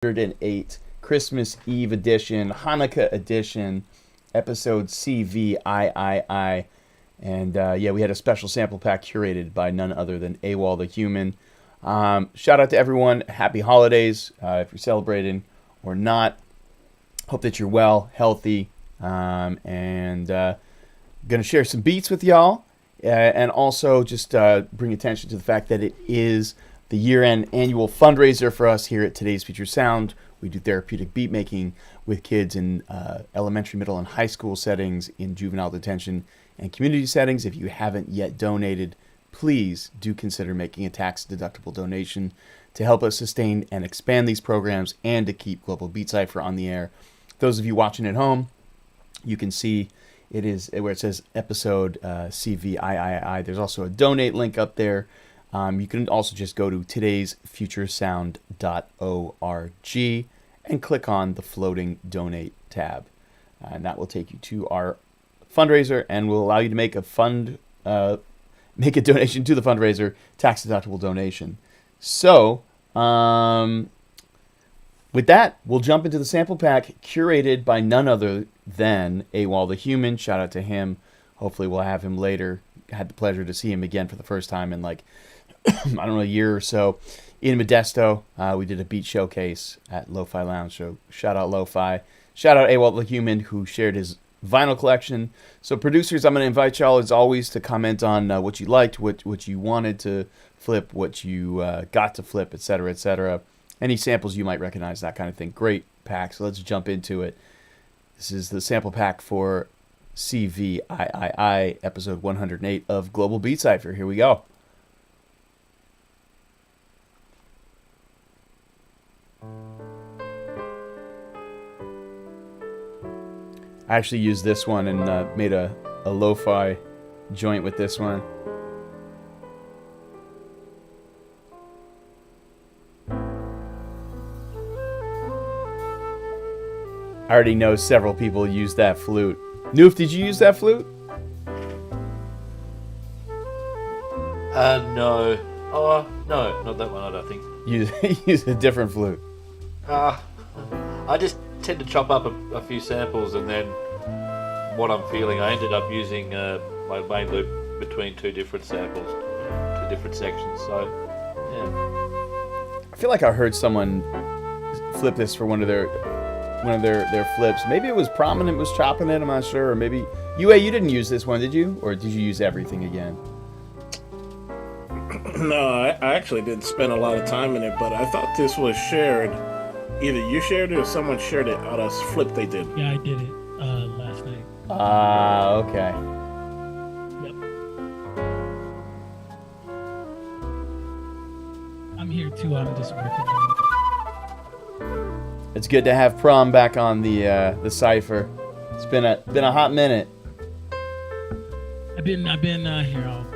108, Christmas Eve edition, Hanukkah edition, episode Cviii. And we had a special sample pack curated by none other than AWOL the Human. Shout out to everyone. Happy holidays if you're celebrating or not. Hope that you're well, healthy, and going to share some beats with y'all. And also just bring attention to the fact that it is the year-end annual fundraiser for us here at Today's Future Sound. We do therapeutic beat making with kids in elementary, middle, and high school settings, in juvenile detention and community settings. If you haven't yet donated, please do consider making a tax-deductible donation to help us sustain and expand these programs and to keep Global Beat Cypher on the air. Those of you watching at home, you can see it is where it says episode Cviii. There's also a donate link up there. You can also just go to todaysfuturesound.org and click on the floating donate tab. And that will take you to our fundraiser and will allow you to make a make a donation to the fundraiser, tax-deductible donation. So, with that, we'll jump into the sample pack curated by none other than AWOL the Human. Shout out to him. Hopefully we'll have him later. Had the pleasure to see him again for the first time in a year or so. In Modesto, we did a beat showcase at Lo-Fi Lounge. So shout out Lo-Fi. Shout out AWOL the Human, who shared his vinyl collection. So producers, I'm going to invite y'all as always to comment on what you liked, what you wanted to flip, what you got to flip, etc., etc. Any samples you might recognize, that kind of thing. Great pack. So let's jump into it. This is the sample pack for Cviii, episode 108 of Global Beat Cypher. Here we go. I actually used this one and made a lo-fi joint with this one. I already know several people use that flute. Noof, did you use that flute? No. Oh, no, not that one, I don't think. Use a different flute. I just tend to chop up a few samples and then what I'm feeling, I ended up using my main loop between two different samples, two different sections, so, yeah. I feel like I heard someone flip this for one of their flips. Maybe it was Prominent was chopping it, I'm not sure. Or maybe you didn't use this one, did you? Or did you use everything again? No, I actually didn't spend a lot of time in it, but I thought this was shared. Either you shared it or someone shared it on a flip they did. Yeah, I did it last night. Okay. Yep. I'm here too, I'm just working on it. It's good to have Prom back on the Cypher. It's been a hot minute. I've been here all.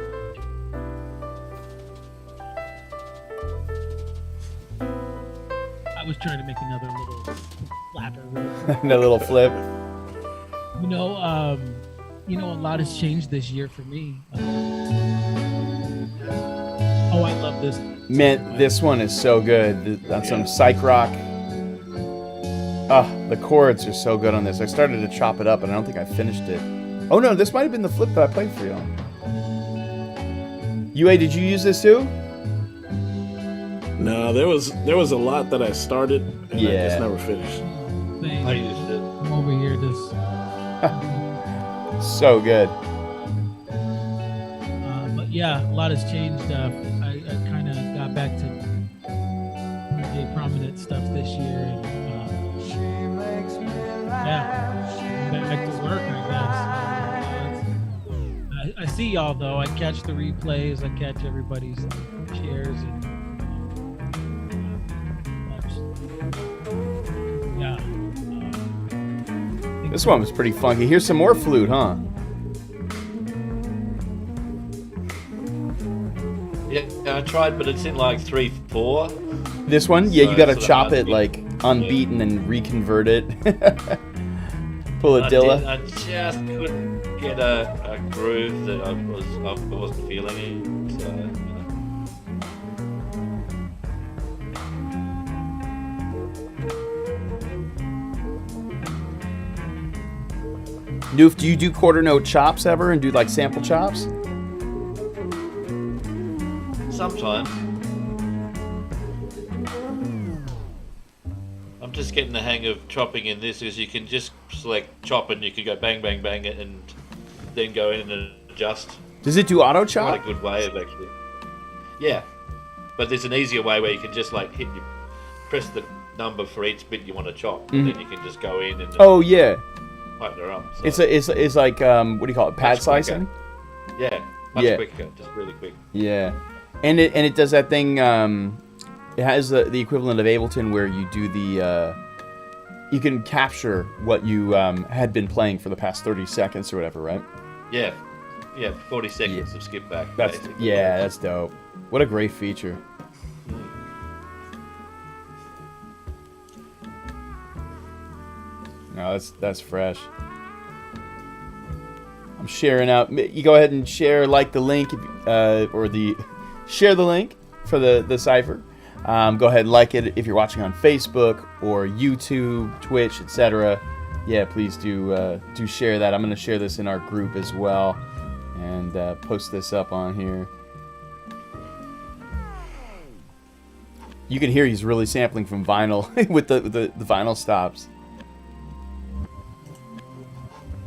I was trying to make another little flapper. Another little flip. A lot has changed this year for me. I love this. Man, this one is so good. That's some psych rock. The chords are so good on this. I started to chop it up, and I don't think I finished it. Oh no, this might have been the flip that I played for y'all. UA, did you use this too? No, there was a lot that I started and I just never finished. Thing. I used it. I'm over here just. So good. But yeah, a lot has changed. I kind of got back to Prominent stuff this year, and back to work, I guess. I see y'all though. I catch the replays. I catch everybody's shares. This one was pretty funky. Here's some more flute, huh? Yeah, I tried, but it's in 3/4. This one? Yeah, you gotta so chop it unbeaten and reconvert it. Pull a Dilla. I just couldn't get a groove that I wasn't feeling it. So, Noof, do you do quarter note chops ever and do like sample chops? Sometimes. I'm just getting the hang of chopping in this, because you can just select chop and you can go bang, bang, bang it, and then go in and adjust. Does it do auto chop? Quite a good way of actually. Yeah, but there's an easier way where you can just like press the number for each bit you want to chop, and then you can just go in and Oh yeah, tighten her up. So it's like what do you call it? Pad slicing. yeah, much Yeah. quicker, just really quick. Yeah, and it does that thing. It has the equivalent of Ableton where you do the you can capture what you had been playing for the past 30 seconds or whatever, right? Yeah, 40 seconds of skip back. That's basically. that's dope. What a great feature. No, that's fresh. I'm sharing out. You go ahead and share, like the link, share the link for the Cypher. Go ahead and like it if you're watching on Facebook or YouTube, Twitch, etc. Yeah, please do share that. I'm going to share this in our group as well and post this up on here. You can hear he's really sampling from vinyl with the vinyl stops.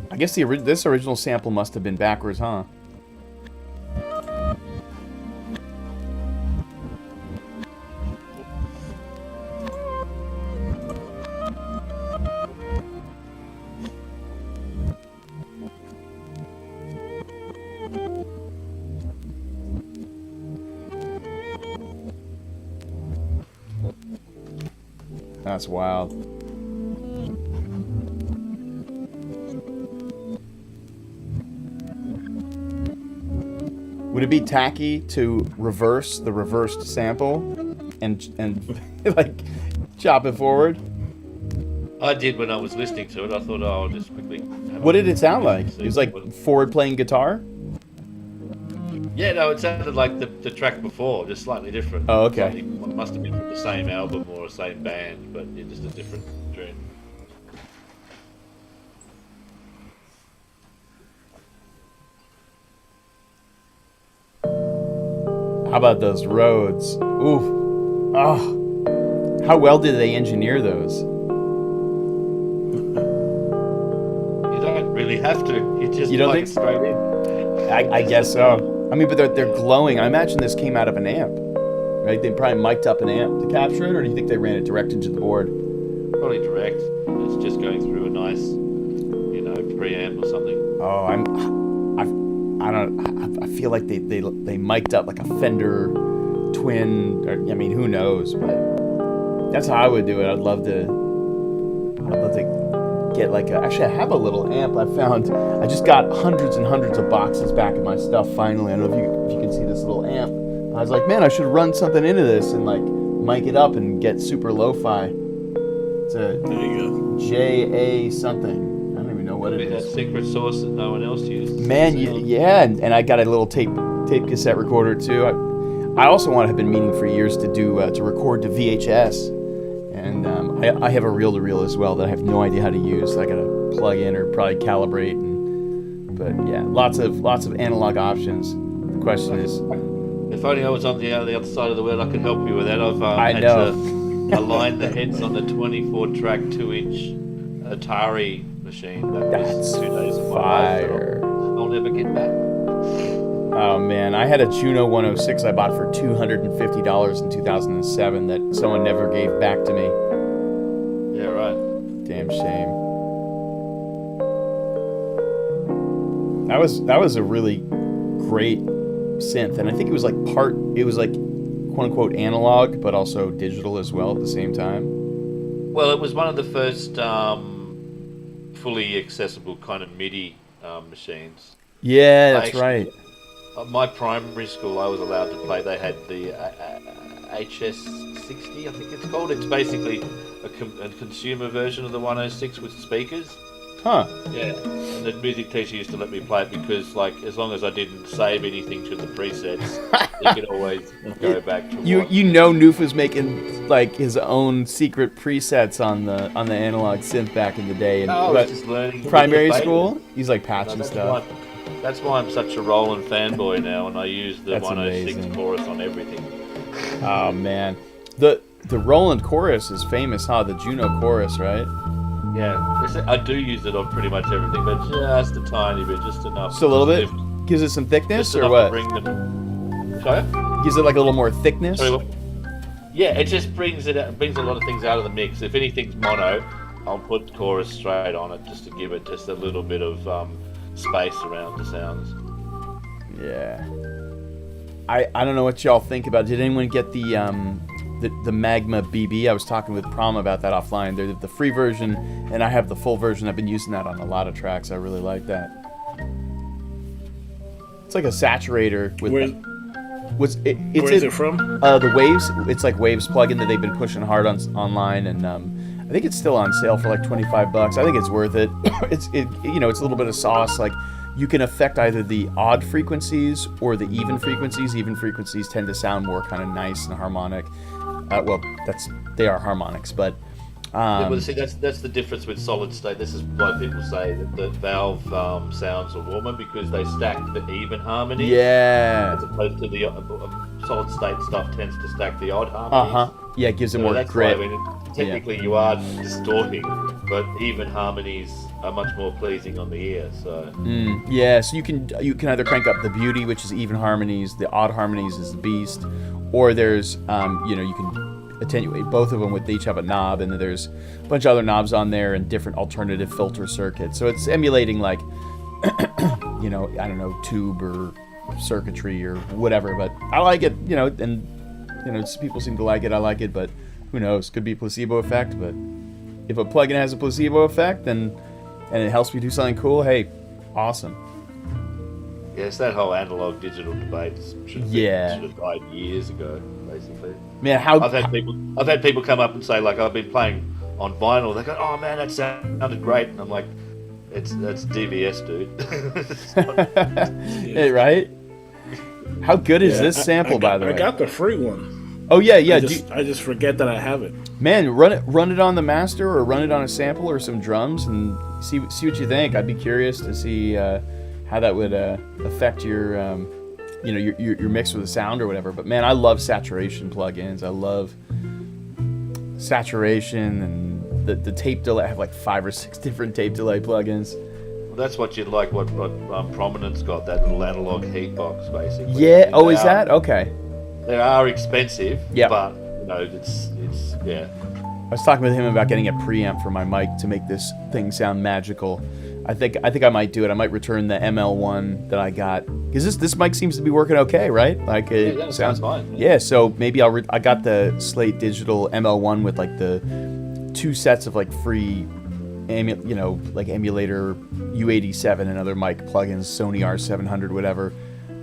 I guess this original sample must have been backwards, huh? That's wild. Would it be tacky to reverse the reversed sample and like chop it forward? I did when I was listening to it. I thought, I'll just quickly. What did it sound like? It was like forward playing guitar? Yeah, no, it sounded like the track before, just slightly different. Oh, okay. It must have been from the same album or the same band, but just a different tune. How about those roads? Oof. Oh. How well did they engineer those? You don't really have to. You just You don't plug think it straight in. I guess so. I mean, but they're glowing. I imagine this came out of an amp, right? They probably mic'd up an amp to capture it, or do you think they ran it direct into the board? Probably direct. It's just going through a nice, preamp or something. Oh, I feel like they mic'd up like a Fender Twin. Or, I mean, who knows? But that's how I would do it. I'd love to get like actually I have a little amp I found. I just got hundreds and hundreds of boxes back in my stuff finally. I don't know if you can see this little amp. I was like, man, I should run something into this and like mic it up and get super lo-fi. It's a There you JA something. I don't even know what it Maybe that is. secret sauce that no one else used. Man, yeah, and I got a little tape cassette recorder too. I also have been meaning for years to do to record to VHS, and I have a reel-to-reel as well that I have no idea how to use. So I gotta plug in or probably calibrate. But yeah, lots of analog options. The question is, If only I was on the other side of the world, I could help you with that. I've I had know. to align the heads on the 24-track 2-inch Atari machine. That That's was 2 days of my fire. life. I'll never get back. Oh man, I had a Juno 106 I bought for $250 in 2007 that someone never gave back to me. Yeah, right. Damn shame. That was a really great synth, and I think it was like quote unquote analog, but also digital as well at the same time. Well, it was one of the first fully accessible kind of MIDI machines. Yeah, that's actually- right. At my primary school, I was allowed to play. They had the HS60, I think it's called. It's basically a consumer version of the 106 with speakers. Huh. Yeah, and the music teacher used to let me play it because, like, as long as I didn't save anything to the presets, he could always go back to You know Noof was making like his own secret presets on the analog synth back in the day. And I was just learning. primary with the school, he's like patching stuff. That's why I'm such a Roland fanboy now, and I use the That's 106 amazing. chorus on everything. Oh man, the Roland chorus is famous, huh? The Juno chorus, right? Yeah, I do use it on pretty much everything, but just a tiny bit, just enough. Just a little bit. Gives it some thickness, Just or enough what? to bring them. Sorry? Gives it like a little more thickness. Sorry, what? Yeah, it just brings a lot of things out of the mix. If anything's mono, I'll put chorus straight on it just to give it just a little bit of space around the sounds. Yeah. I don't know what y'all think about it. Did anyone get the Magma BB? I was talking with Prom about that offline. They're the free version, and I have the full version. I've been using that on a lot of tracks. I really like that. It's like a saturator with. Where is it from? The Waves. It's like Waves plugin that they've been pushing hard on online, and I think it's still on sale for like $25. I think it's worth it. It's a little bit of sauce. Like you can affect either the odd frequencies or the even frequencies. Even frequencies tend to sound more kind of nice and harmonic. Well, they are harmonics, but well, see, that's the difference with solid state. This is why people say that the Valve sounds are warmer, because they stack the even harmonies. Yeah. As opposed to the solid state stuff tends to stack the odd harmonies. Yeah, it gives it So more that's grit. why, I mean, technically you are distorting, but even harmonies are much more pleasing on the ear. So Yeah, so you can either crank up the beauty, which is even harmonies, the odd harmonies is the beast, or there's you can attenuate both of them with each have a knob, and then there's a bunch of other knobs on there and different alternative filter circuits. So it's emulating like I don't know, tube or circuitry or whatever. But I like it, and people seem to like it. I like it, but who knows? Could be placebo effect. But if a plugin has a placebo effect, and it helps me do something cool, hey, awesome. yeah, it's that whole analog digital debate should have died years ago, basically. Man, I've had people come up and say, like, I've been playing on vinyl. They go, "Oh man, that sounded great," and I'm like, that's DVS, dude." Hey, right? How good is this sample, by the way? I got the free one. Oh yeah. I just forget that I have it. Man, run it on the master, or run it on a sample or some drums, and see what you think. I'd be curious to see how that would affect your your mix with the sound or whatever. But man, I love saturation plugins. I love saturation and the tape delay. I have like 5 or 6 different tape delay plugins. Well, that's what you'd like. What Prominence got, that little analog heat box, basically. Yeah. Oh, is that okay? They are expensive. Yeah. But it's yeah. I was talking with him about getting a preamp for my mic to make this thing sound magical. I think I might do it. I might return the ML1 that I got, because this mic seems to be working okay, right? Like it sounds fine. Yeah, so maybe I got the Slate Digital ML1 with like the 2 sets of like free, like emulator U87 and other mic plugins, Sony R700, whatever.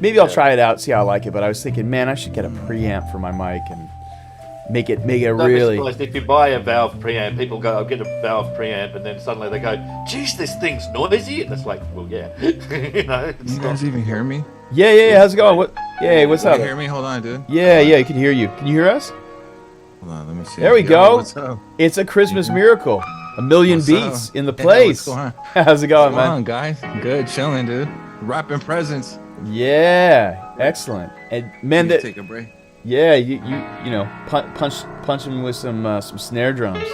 Maybe I'll try it out, see how I like it. But I was thinking, man, I should get a preamp for my mic and make it really. If you buy a Valve preamp, people go, "I'll get a Valve preamp," and then suddenly they go, "Geez, this thing's noisy." And it's like, well, yeah, You guys even hear me? Yeah. How's it going? What's Can up? you hear me? Hold on, dude. Yeah, you can hear you. Can you hear us? Hold on, let me see. There we Yo, go. What's up? It's a Christmas miracle. A million What's beats up? in the Yeah, place. what's going on? How's it going, What's man? going on, guys? Good, chilling, dude. Wrapping presents. Yeah, excellent. And man, Need to take a break. yeah, you punch him with some snare drums.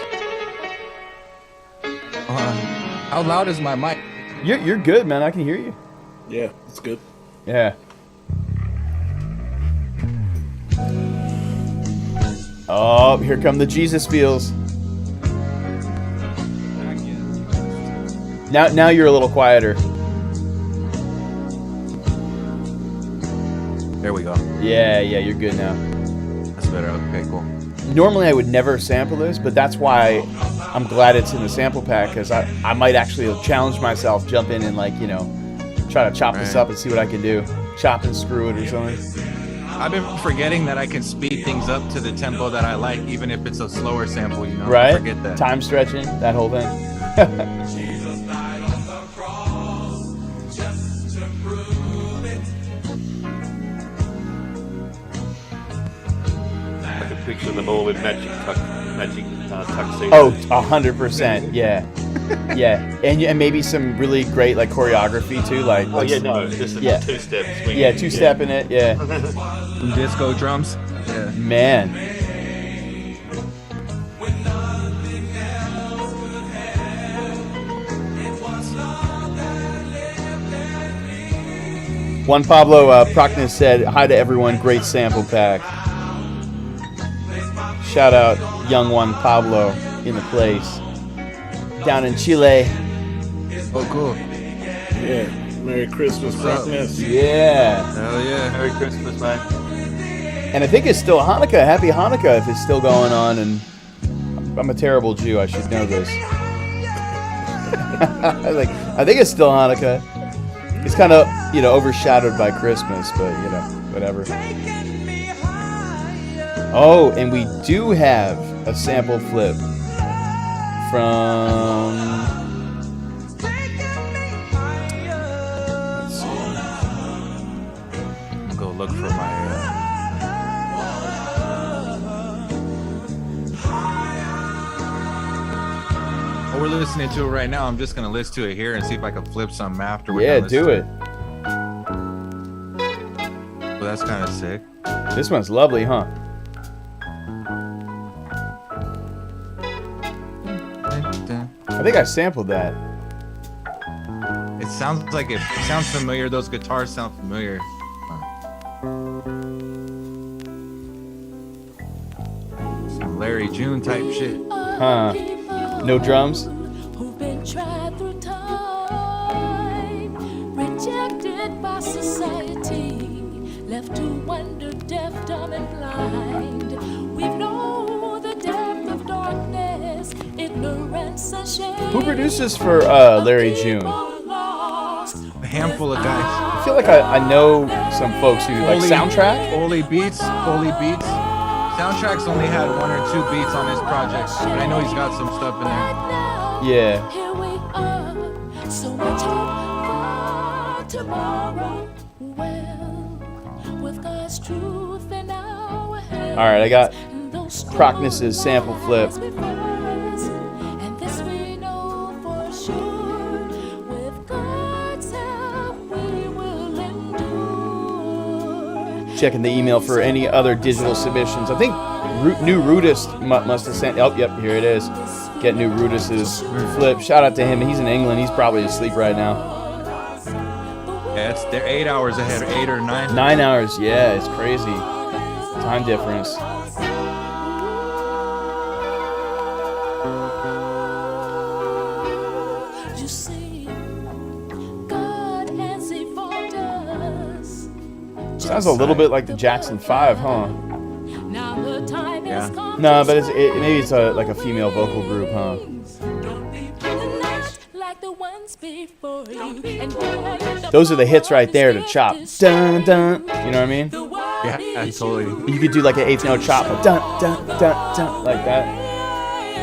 How loud is my mic? You're good, man. I can hear you. Yeah, it's good. Yeah. Oh, here come the Jesus feels. Now you're a little quieter. There we go. Yeah, you're good now. That's better. Okay, cool. Normally I would never sample this, but that's why I'm glad it's in the sample pack, because I might actually challenge myself, jump in and try to chop this up and see what I can do. Chop and screw it or something. I've been forgetting that I can speed things up to the tempo that I like, even if it's a slower sample, Right? Forget that. Time stretching, that whole thing. picture them all in matching tuxedos. Oh, 100%. Yeah. Yeah. And maybe some really great like choreography too. Like, Oh yeah, no, this is Yeah. two-step swinging. Yeah, two-step in it. Yeah. Some disco drums. Yeah. Man. Juan Pablo Proctor said, hi to everyone, great sample pack. Shout out young Juan Pablo in the place. Down in Chile. Oh, cool. Yeah. Merry Christmas, Rockness. Yeah. Hell yeah. Merry Christmas, mate. And I think it's still Hanukkah. Happy Hanukkah if it's still going on. And I'm a terrible Jew. I should know this. I think it's still Hanukkah. It's kind of, overshadowed by Christmas, but, whatever. Oh, and we do have a sample flip from... Let's see. I'll go look for my... We're listening to it right now. I'm just gonna listen to it here and see if I can flip something after. Yeah, do it. Well, that's kind of sick. This one's lovely, huh? I think I sampled that. It sounds familiar. Those guitars sound familiar. Some Larry June type shit. Huh. No drums? Who've been tried through time, rejected by society, left to wonder, deaf, dumb, and blind. We've known the depth of darkness, ignorance, and shame. Who produces for Larry June? A handful of guys. I feel like I know some folks who like Soundtrack. Foley Beats. Soundtrack's only had 1 or 2 beats on his project, but I know he's got some stuff in there. Yeah. Here we are, so much hope for tomorrow. Well, with God's truth in our hands. All right, I got Those Procnus's sample flip. And this we know for sure. With God's help, we will endure. Checking the email for any other digital submissions. I think New Rudist must have sent. Oh, yep, here it is. Get New Rudis's flip. Shout out to him. He's in England. He's probably asleep right now. Yeah, they're 8 hours ahead, 8 or 9. 9 hours. Yeah, it's crazy. Time difference. You see, God has evolved us. Sounds a little bit like the Jackson 5, huh? Now the time has come. No, but maybe it's like a female vocal group, huh? Like the ones before you. And Those are the hits right there to chop. Dun dun. You know what I mean? Yeah, totally. You could do like an eighth note chop, but dun dun dun dun like that.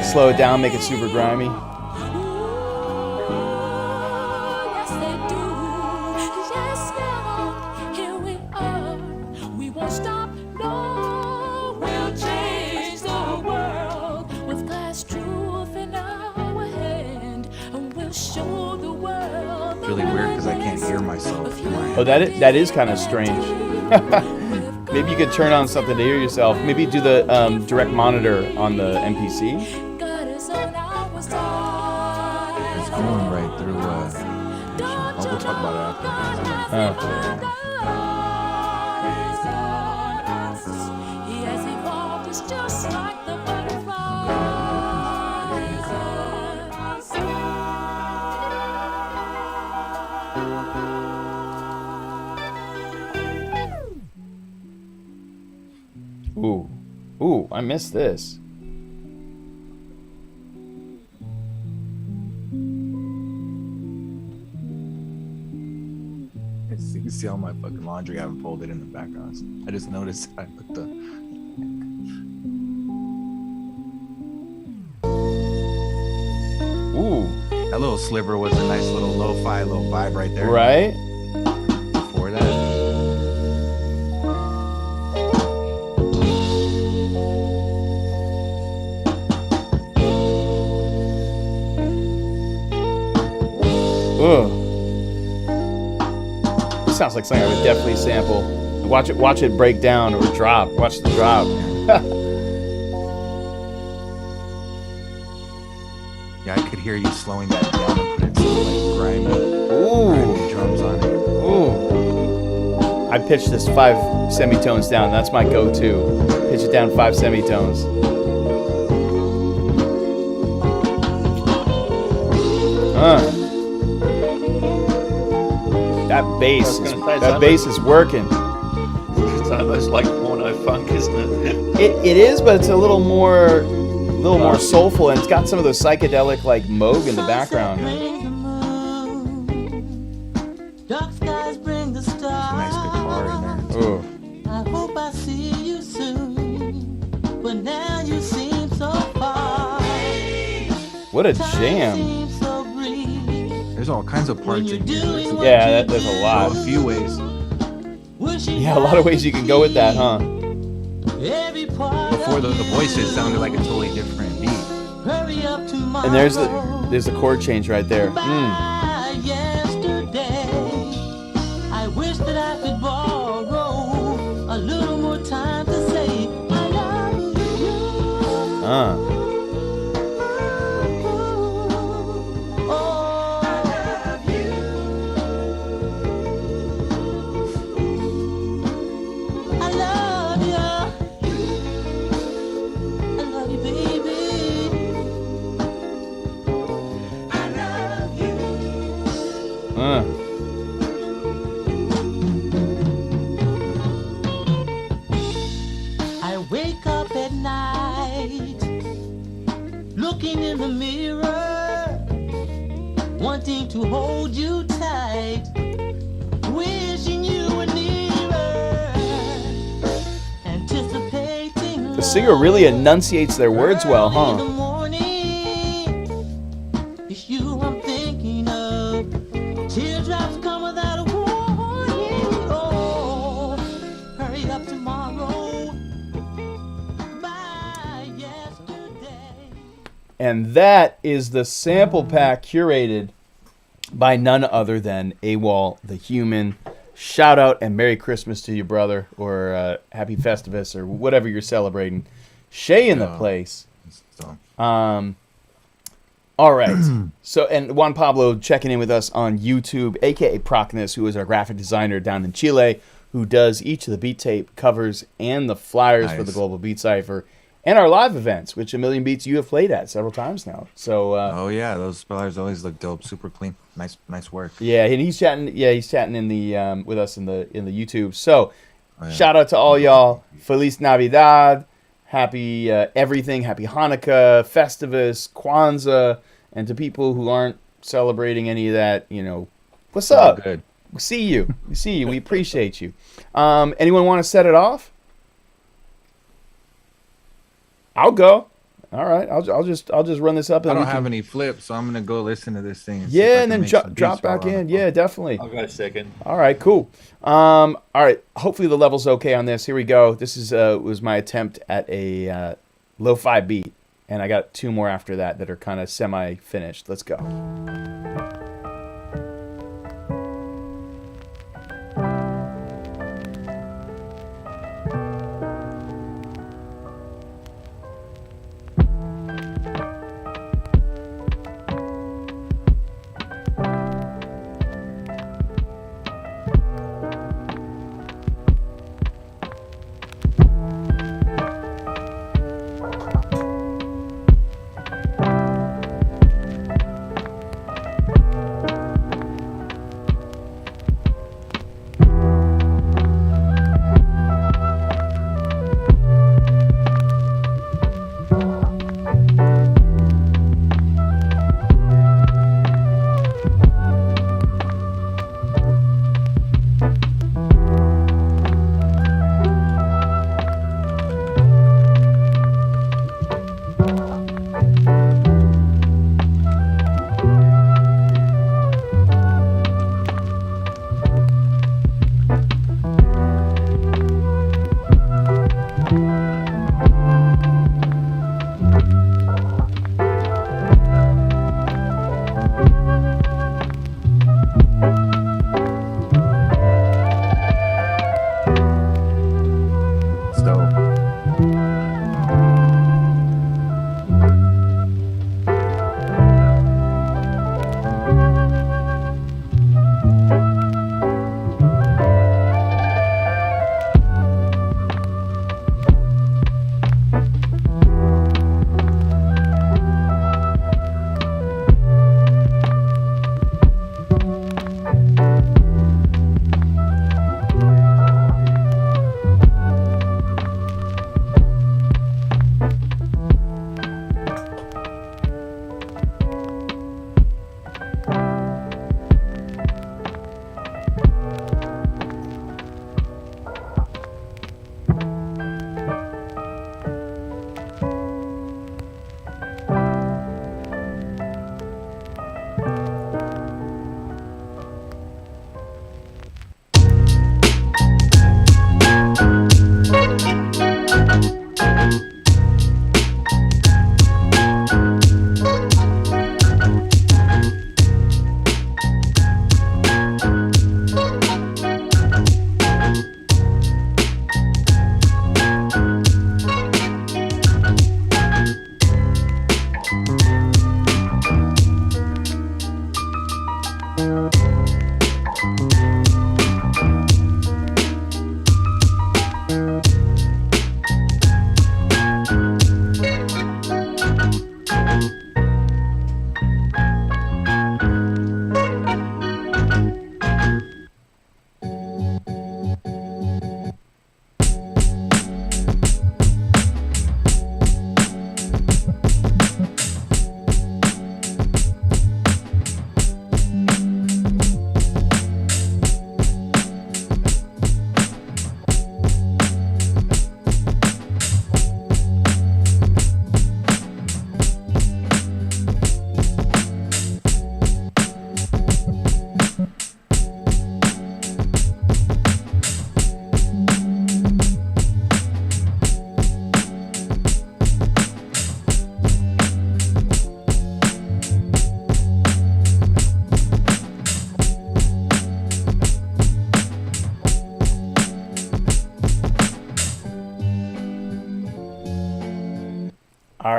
Slow it down, make it super grimy. Yes, they do. Yes, now, here we are. We won't stop, no. We'll change the world with God's truth in our hand. And we'll show the world. It's really weird because I can't hear myself in my head. Oh, that is kind of strange. Maybe you could turn on something to hear yourself. Maybe do the direct monitor on the MPC. God is on our side. It's going right through. We'll talk about it after. He has evolved us just like the Ooh, I missed this. You can see all my fucking laundry I haven't folded in the background. I just noticed I put the. Ooh, That little sliver was a nice little lo-fi little vibe right there. right? Before that. Ugh. This sounds like something I would definitely sample. Watch it break down or drop. Watch the drop. Yeah, I could hear you slowing that down and putting some like grimy Ooh. drums on it. Ooh. I pitched this 5 semitones down. That's my go-to. Pitch it down 5 semitones. That bass is working. It's almost like porno funk, isn't it? It is, but it's a little more soulful, and it's got some of those psychedelic like Moog in the background. Nice guitar in there. Ooh. I hope I see you soon, but now you seem so far. What a jam. There's all kinds of parts in here. Yeah, there's a lot. A few ways. Yeah, a lot of ways you can go with that, huh? Before the voices sounded like a totally different beat. And there's the chord change right there. I wish that I could borrow a little more time to say I love you. I wake up at night, looking in the mirror, wanting to hold you tight, wishing you were nearer, anticipating. The singer really enunciates their words well, huh? It's you I'm thinking of. Teardrops come without a warning. Oh, hurry up tomorrow. By yesterday. And that is the sample pack curated by none other than AWOL the Human. Shout out and Merry Christmas to you, brother, or Happy Festivus, or whatever you're celebrating. Shay in the place. All right. So, and Juan Pablo checking in with us on YouTube, aka Procnus, who is our graphic designer down in Chile, who does each of the beat tape covers and the flyers for the Global Beat Cypher, and our live events, which A Million Beats you have played at several times now. So, oh yeah, those flyers always look dope, super clean, nice work. Yeah, and he's chatting. Yeah, he's chatting in the with us in the YouTube. So, shout out to all y'all. Feliz Navidad. Happy everything. Happy Hanukkah, Festivus, Kwanzaa. And to people who aren't celebrating any of that, what's up? Good. We see you. We appreciate you. Anyone want to set it off? I'll go. All right. I'll just run this up. I don't have any flips, so I'm gonna go listen to this thing. Yeah, and then drop back in. Yeah, definitely. I'll go a second. All right, cool. All right. Hopefully the level's okay on this. Here we go. This is was my attempt at a lo-fi beat, and I got 2 more after that are kind of semi-finished. Let's go.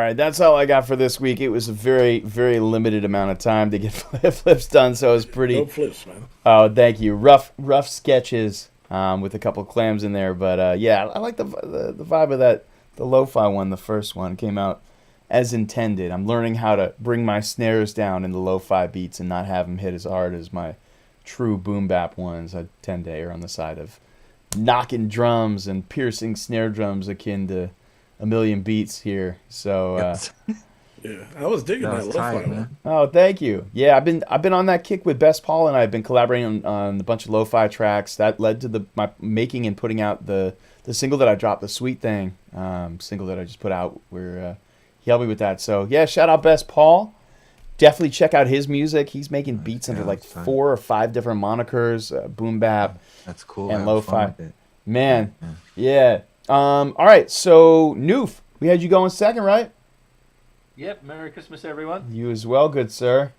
right, that's all I got for this week. It was a very, very limited amount of time to get flips done, so it was pretty. No flips, man. Oh, thank you. Rough sketches with a couple clams in there, but yeah, I like the vibe of that. The lo-fi one, the first one, came out as intended. I'm learning how to bring my snares down in the lo-fi beats and not have them hit as hard as my true boom bap ones. I tend to err on the side of knocking drums and piercing snare drums akin to a million beats here. So Yeah, I was digging that was lo-fi tight, one. man. oh, thank you. Yeah, I've been on that kick with Best Paul, and I've been collaborating on a bunch of lo-fi tracks. That led to my making and putting out the single that I dropped, the Sweet Thing single that I just put out, where he helped me with that. So yeah, shout out Best Paul. Definitely check out his music. He's making beats under like 4 or 5 different monikers, boom bap That's cool. and having lo-fi. fun with it. Man, yeah. All right, so Noof, we had you going second, right? Yep. Merry Christmas, everyone. You as well, good sir.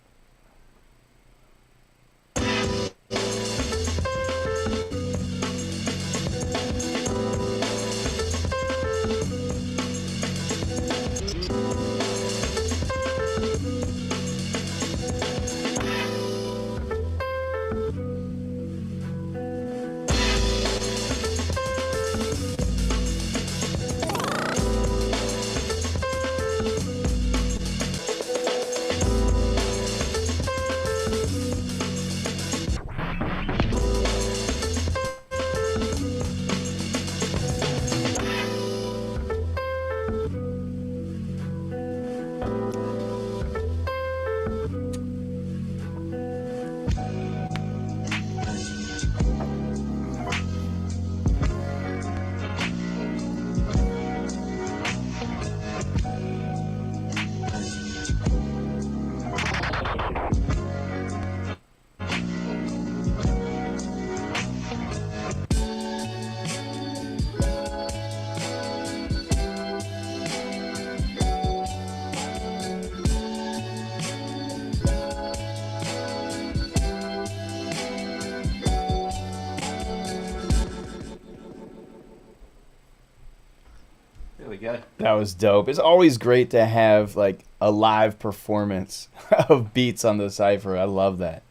There we go. That was dope. It's always great to have like a live performance of beats on the Cypher. I love that.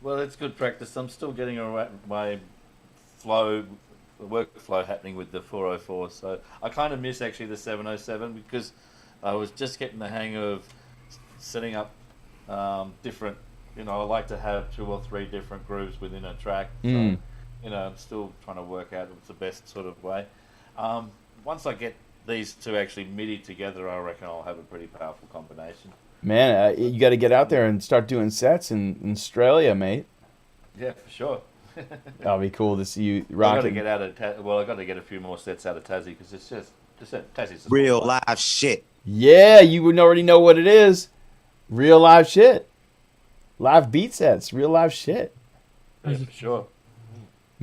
Well, it's good practice. I'm still getting my flow, the workflow happening with the 404. So I kind of miss actually the 707 because I was just getting the hang of setting up different. You know, I like to have 2 or 3 different grooves within a track. So, you know, I'm still trying to work out what's the best sort of way. Once I get these two actually MIDI together, I reckon I'll have a pretty powerful combination. Man, you got to get out there and start doing sets in Australia, mate. Yeah, for sure. That'll be cool to see you I got to rocking. get out of I got to get a few more sets out of Tassie because it's just Tassie's just Real fun. live shit. Yeah, you would already know what it is. Real live shit. Live beat sets. Real live shit. Yeah, for sure.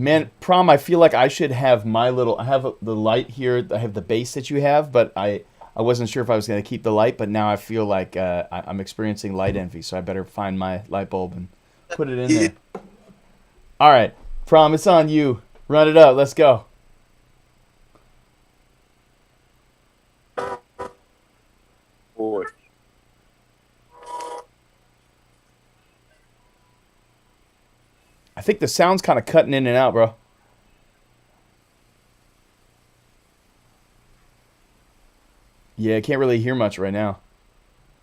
Man, Prom, I feel like I should have my little... I have the light here. I have the bass that you have, but I wasn't sure if I was going to keep the light, but now I feel like I'm experiencing light envy, so I better find my light bulb and put it in there. All right, Prom, it's on you. Run it up. Let's go. Boy. I think the sound's kind of cutting in and out, bro. Yeah, I can't really hear much right now.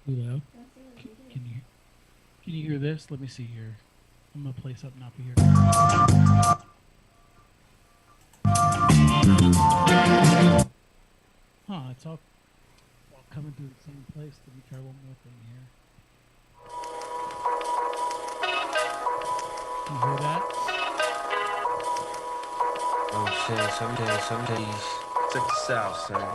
Hello. Can you hear this? Let me see here. I'm gonna play something up here. Huh? It's all coming through the same place. Let me try one more thing here. Can you hear that? Oh shit, some days. Check this out, son.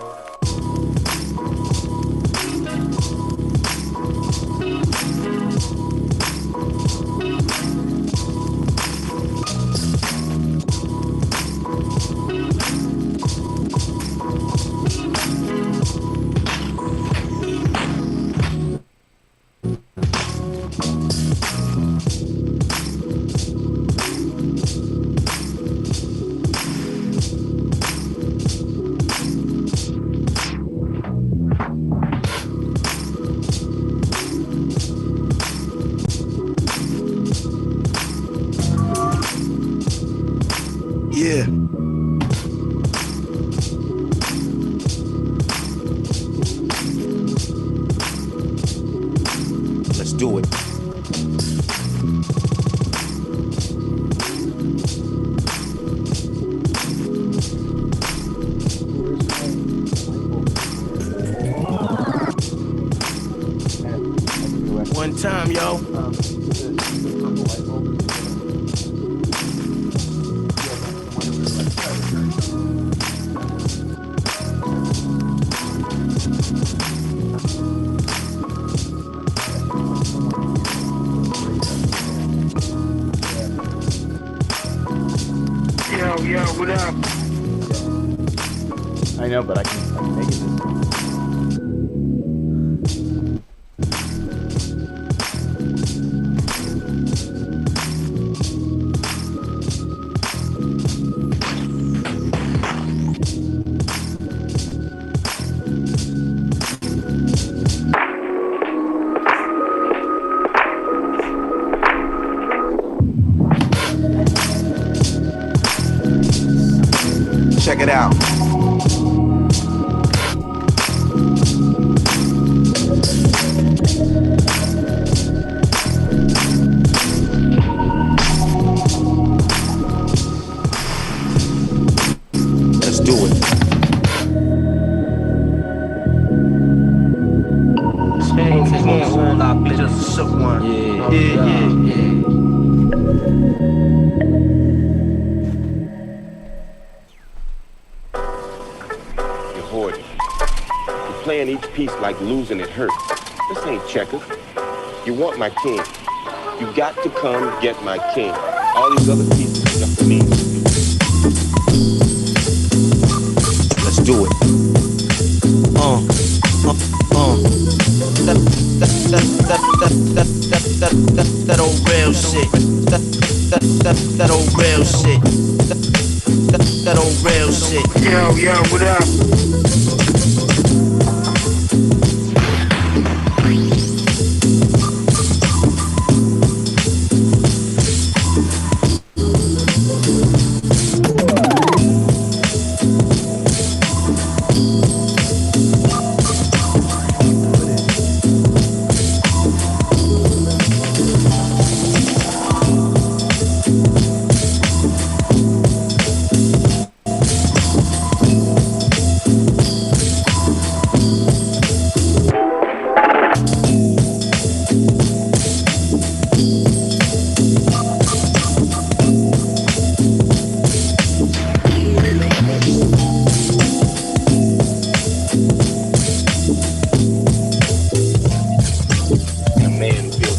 Yeah. Let's do it. One time, yo. Yo, what up? I know, but I can make it. Check it out. Let's do it. Change on a whole lot, bitch, just a shook one. Yeah. You're hoarding. You're playing each piece like losing it hurts. This ain't checkers. You want my king. You got to come get my king. All these other pieces are just me. Let's do it. That old real shit. That old real shit. That old real shit. Yo, what up?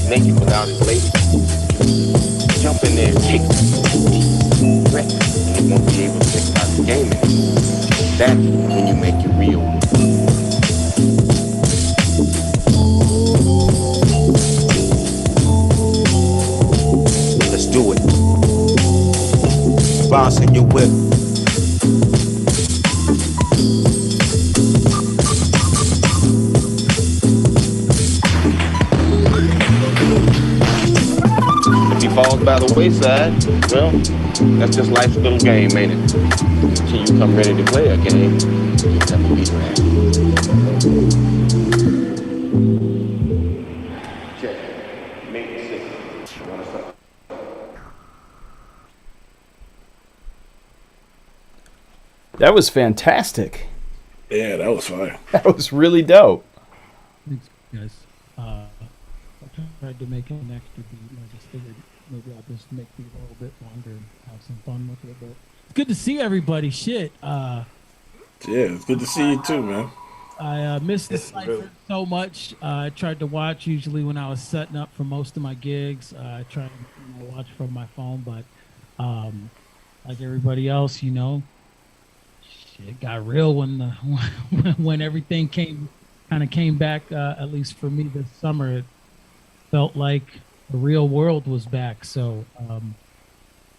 Naked without his lady. Jump in there and kick it. Wreck it, and he won't be able to think about the game anymore. That's when you make it real. Let's do it. Boss in your whip. Falls by the wayside, well, that's just life's little game, ain't it? Until you come ready to play a game, you never be ready. Check. Make it six. You wanna start? That was fantastic. Yeah, that was fire. That was really dope. Thanks, guys. I tried to make an extra beat, and I just figured maybe I'll just make it a little bit longer and have some fun with it. But it's good to see everybody. Shit. Yeah, it's good to see you too, man. I missed the Cypher so much. I tried to watch usually when I was setting up for most of my gigs. I try to watch from my phone, but like everybody else, shit got real when when everything came back. At least for me this summer, it felt like the real world was back. So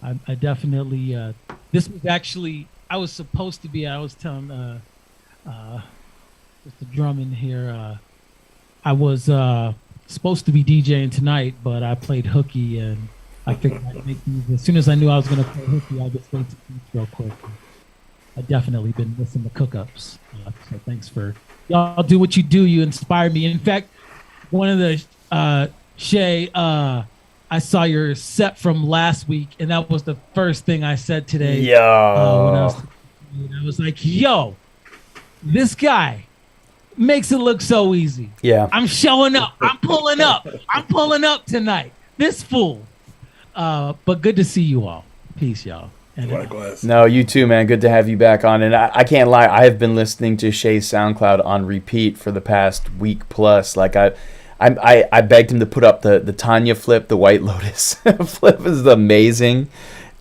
I definitely this was actually I was supposed to be. I was telling Mr. Drummond here. I was supposed to be DJing tonight, but I played hooky and I figured I'd make these as soon as I knew I was going to play Hippie. I'll just wait to beats real quick. I've definitely been missing the cook-ups. So thanks for y'all do what you do. You inspire me. In fact, one of the Shay, I saw your set from last week, and that was the first thing I said today. Yo. I was like, yo, this guy makes it look so easy. Yeah. I'm showing up. I'm pulling up. I'm pulling up tonight. This fool. But good to see you all. Peace, y'all. And Likewise. No, you too, man. Good to have you back on. And I can't lie, I have been listening to Shay's SoundCloud on repeat for the past week plus. Like I begged him to put up the Tanya flip, the White Lotus flip is amazing,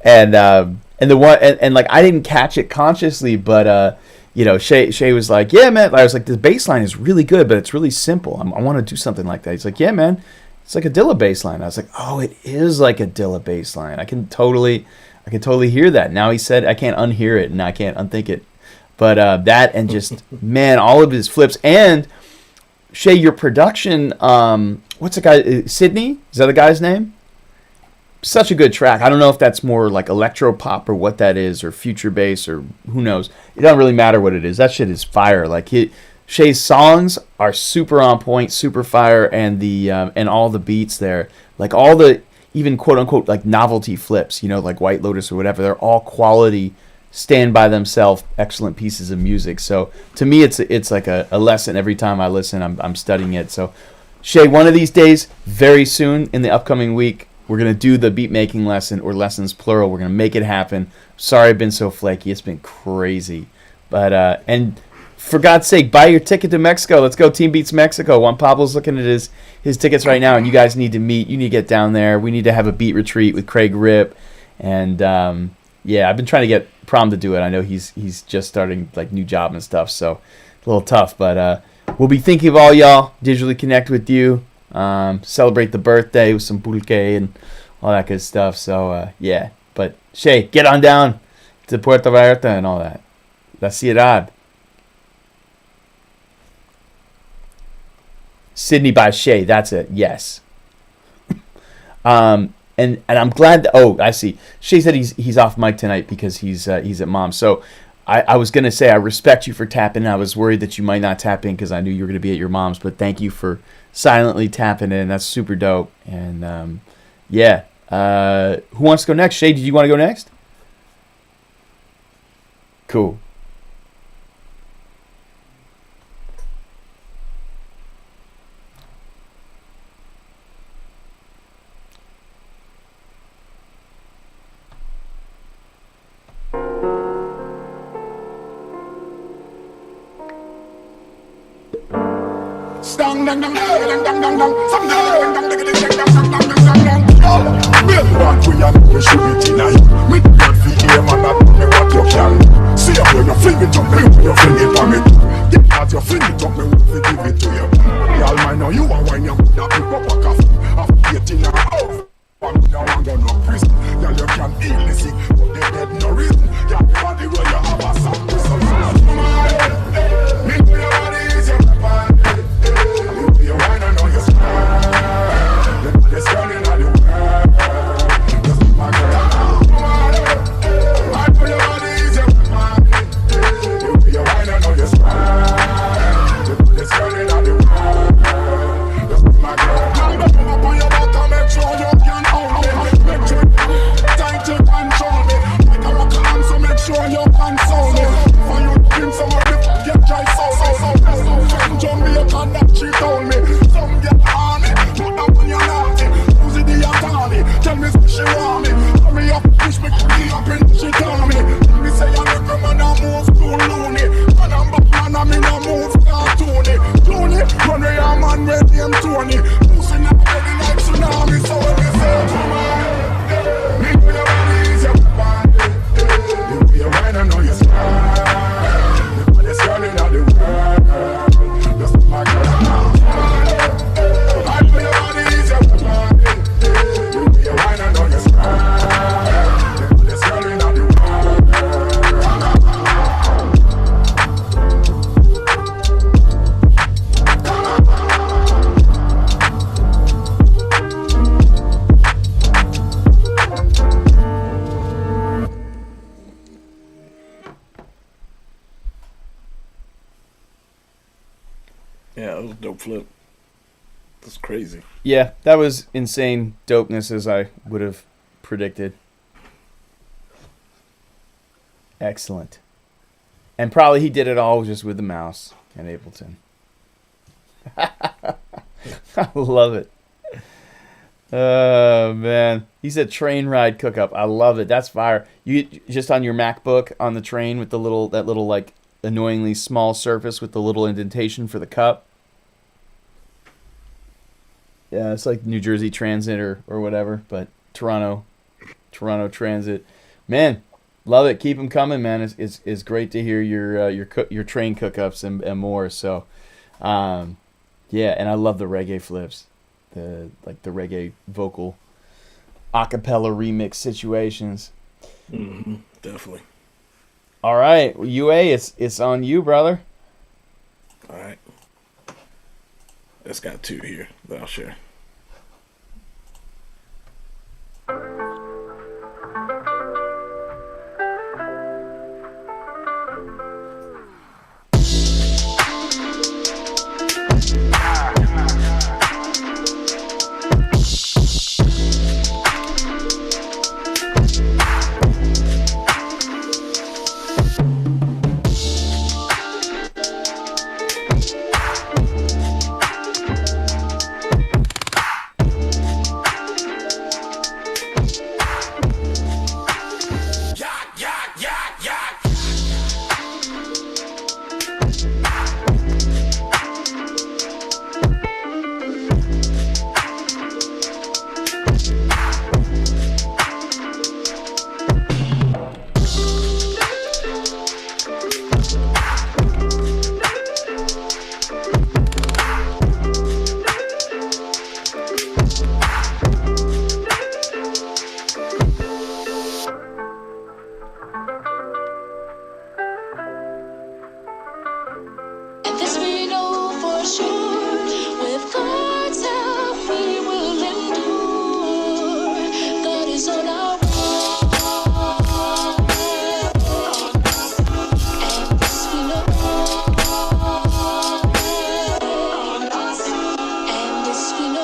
and the one and like I didn't catch it consciously, but you know, Shay was like, yeah, man. I was like, the bass line is really good, but it's really simple. I want to do something like that. He's like, yeah, man, it's like a Dilla bass line. I was like, oh, it is like a Dilla bass line. I can totally hear that. Now he said I can't unhear it and I can't unthink it, but that and just man, all of his flips and. Shay, your production, what's the guy, Sydney? Is that the guy's name? Such a good track. I don't know if that's more like electro pop or what that is, or future bass, or who knows. It doesn't really matter what it is. That shit is fire. Like Shay's songs are super on point, super fire, and the and all the beats there, like all the even quote unquote like novelty flips, you know, like White Lotus or whatever. They're all quality. Stand by themselves, excellent pieces of music. So to me, it's like a lesson every time I listen. I'm studying it. So Shay, one of these days, very soon in the upcoming week, we're gonna do the beat making lesson or lessons plural. We're gonna make it happen. Sorry, I've been so flaky. It's been crazy, but and for God's sake, buy your ticket to Mexico. Let's go, Team Beats Mexico. Juan Pablo's looking at his tickets right now, and you guys need to meet. You need to get down there. We need to have a beat retreat with Craig Rip, and yeah, I've been trying to get Prom to do it. I know he's just starting like new job and stuff, so a little tough. But we'll be thinking of all y'all. Digitally connect with you. Celebrate the birthday with some pulque and all that good stuff. So yeah. But Shay, get on down to Puerto Vallarta and all that. La Ciudad. Sydney by Shay. That's it. Yes. And I'm glad that, oh, I see. Shay said he's off mic tonight because he's at Mom's. So I was going to say I respect you for tapping in. I was worried that you might not tap in because I knew you were going to be at your Mom's. But thank you for silently tapping in. That's super dope. And yeah. Who wants to go next? Shay, did you want to go next? Cool. Dang dang dang dang dang dang dang, some dang dang dang dang dang dang dang dang. Real bad we are we should be tonight. With blood for aim and not me what you can. See how you fling it up, me when you fling it on me. Get out you fling it up, me we give it to you. Y'all mind now you are wine you that people up a coffee. After getting a house, I'm no longer no prison. Y'all you can heal the sick, but they get no reason. Y'all body where you have a sound. Me your body is your weapon. You wine, I know you're smart. flip. That's crazy. Yeah, that was insane dopeness as I would have predicted. Excellent. And probably he did it all just with the mouse and Ableton. I love it. Oh, man. He said train ride cook-up. I love it. That's fire. You just on your MacBook on the train with that little like annoyingly small surface with the little indentation for the cup. Yeah, it's like New Jersey Transit or whatever, but Toronto Transit. Man, love it. Keep them coming, man. It's great to hear your train cook-ups and more. So, yeah, and I love the reggae flips, the reggae vocal acapella remix situations. Mm-hmm, definitely. All right, UA, it's on you, brother. All right. It's got 2 here that I'll share. And this we know for sure. With God's help, we will endure. God is on our wall. And this we know. And this we know.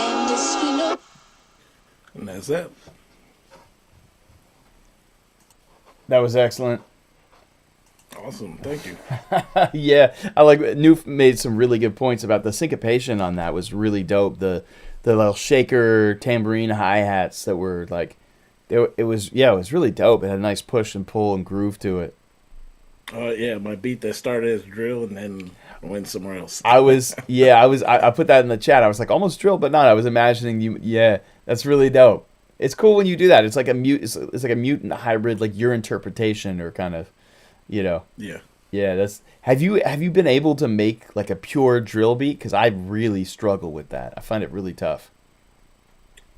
And this we know. And that's that. That was excellent. Awesome. Thank you. Yeah, I like Noof made some really good points about the syncopation on that was really dope. The little shaker tambourine hi-hats that were like it was really dope. It had a nice push and pull and groove to it. Yeah, my beat that started as drill and then went somewhere else. I put that in the chat. I was like almost drill but not. I was imagining you. Yeah, that's really dope. It's cool when you do that. It's like it's like a mutant hybrid, like your interpretation or kind of, you know. Yeah. Yeah, that's. Have you been able to make like a pure drill beat? Because I really struggle with that. I find it really tough.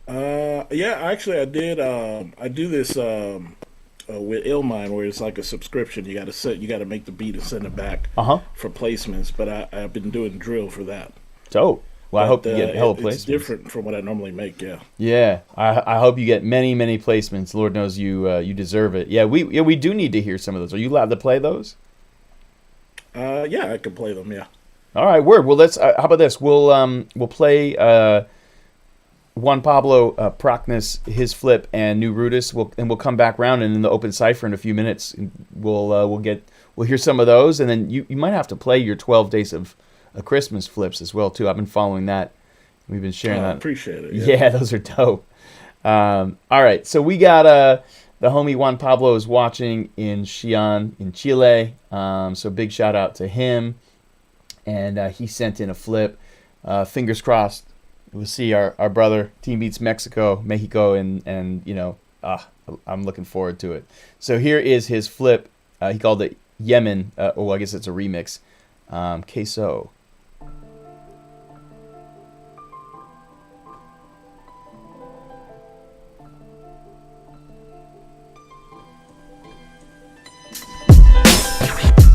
Yeah, actually I did. I do this with Illmind where it's like a subscription. You gotta make the beat and send it back for placements. But I've been doing drill for that. Dope. Well, I hope you get hella placements. It's different from what I normally make. Yeah. Yeah, I hope you get many placements. Lord knows you deserve it. Yeah, we do need to hear some of those. Are you allowed to play those? Yeah, I can play them. Yeah. All right, word. Well, let's. How about this? We'll play Juan Pablo Procnus, his flip, and New Rudis. We'll come back around and in the open cipher in a few minutes. We'll hear some of those, and then you might have to play your 12 days of Christmas flips as well too. I've been following that. We've been sharing that. I appreciate it. Yeah, those are dope. All right, so we got The homie Juan Pablo is watching in Xi'an in Chile. So big shout out to him. And he sent in a flip. Fingers crossed. We'll see our brother Team Beats Mexico, and you know, I'm looking forward to it. So here is his flip. He called it Yemen. I guess it's a remix. Queso.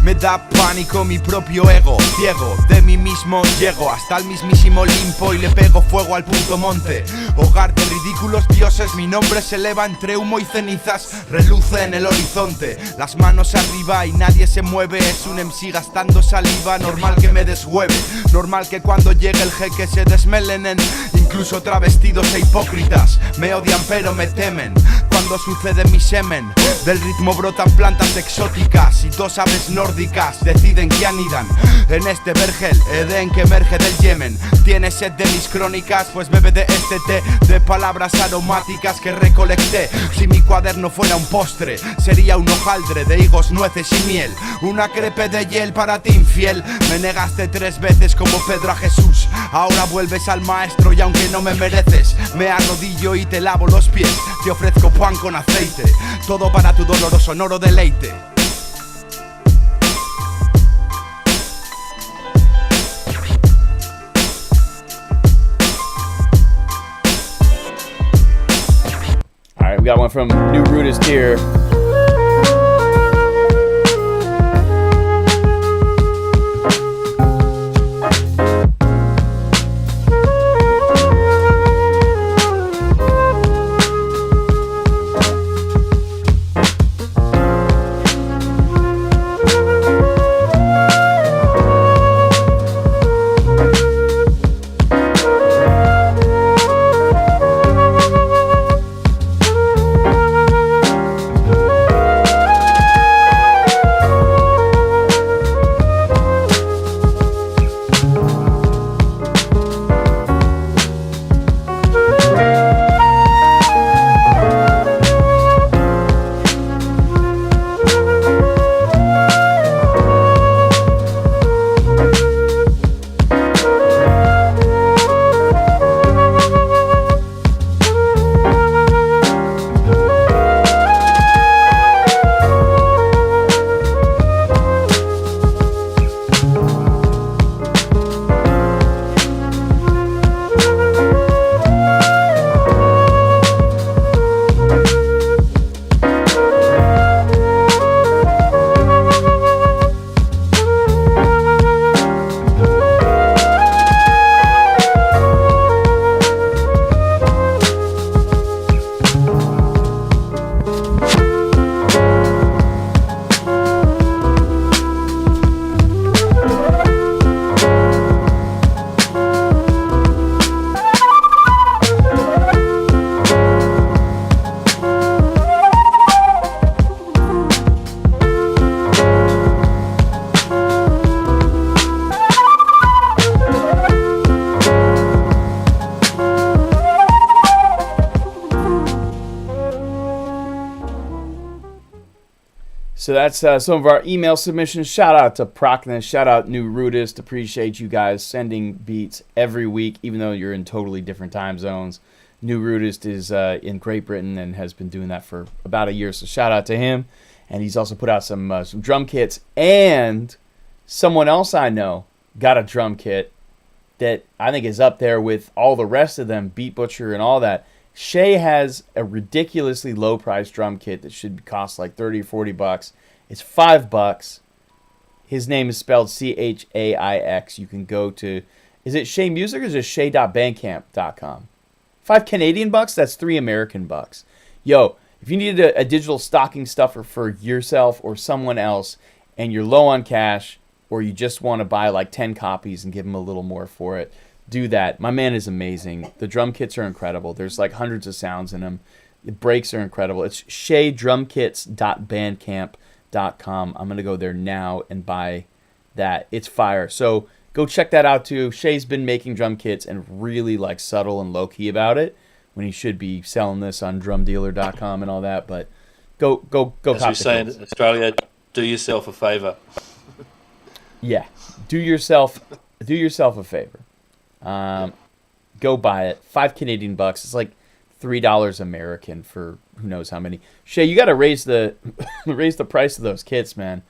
Me da pánico mi propio ego, ciego, de mí mismo llego hasta el mismísimo Olimpo y le pego fuego al punto monte. Hogar de ridículos dioses, mi nombre se eleva entre humo y cenizas, reluce en el horizonte. Las manos arriba y nadie se mueve, es un MC gastando saliva, normal que me deshueve. Normal que cuando llegue el jeque se desmelenen, incluso travestidos e hipócritas. Me odian pero me temen, cuando sucede mi semen. Del ritmo brotan plantas exóticas y dos aves nórdicas deciden que anidan en este vergel, Edén que emerge del Yemen. ¿Tienes sed de mis crónicas? Pues bebe de este té de palabras aromáticas que recolecté. Si mi cuaderno fuera un postre, sería un hojaldre de higos, nueces y miel. Una crepe de hiel para ti infiel. Me negaste 3 veces como Pedro a Jesús. Ahora vuelves al maestro y aunque no me mereces, me arrodillo y te lavo los pies. Te ofrezco pan con aceite, todo para tu doloroso sonoro deleite. All right, we got one from New Rudist here. So that's some of our email submissions. Shout out to Procnus. Shout out New Rudist. Appreciate you guys sending beats every week, even though you're in totally different time zones. New Rudist is in Great Britain and has been doing that for about a year. So shout out to him. And he's also put out some drum kits. And someone else I know got a drum kit that I think is up there with all the rest of them, Beat Butcher and all that. Shay has a ridiculously low price drum kit that should cost like 30 or 40 bucks. It's $5. His name is spelled Chaix. You can go to, is it Shay Music or is it shay.bandcamp.com? 5 Canadian bucks, that's 3 American bucks. Yo, if you needed a digital stocking stuffer for yourself or someone else and you're low on cash or you just want to buy like 10 copies and give them a little more for it, do that. My man is amazing. The drum kits are incredible. There's like hundreds of sounds in them. The breaks are incredible. It's shaydrumkits.bandcamp.com. I'm going to go there now and buy that. It's fire. So go check that out too. Shay's been making drum kits and really like subtle and low-key about it when he should be selling this on drumdealer.com and all that. But Go As cop we say in the codes. Australia, do yourself a favour. Yeah, do yourself a favor. Go buy it. $5 Canadian. It's like $3 American for who knows how many. Shay, you got to raise the raise the price of those kits, man,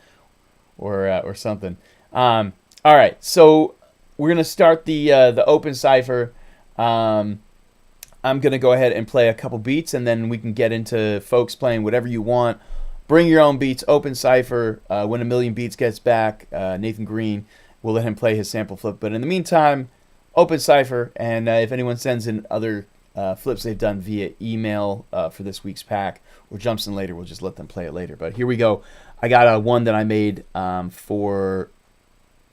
or something. All right, so we're gonna start the open cipher. I'm gonna go ahead and play a couple beats, and then we can get into folks playing whatever you want. Bring your own beats. Open cipher. When a million beats gets back, Nathan Green will let him play his sample flip. But in the meantime, open cipher, and if anyone sends in other flips they've done via email for this week's pack or jumps in later, we'll just let them play it later. But here we go. I got one that I made for,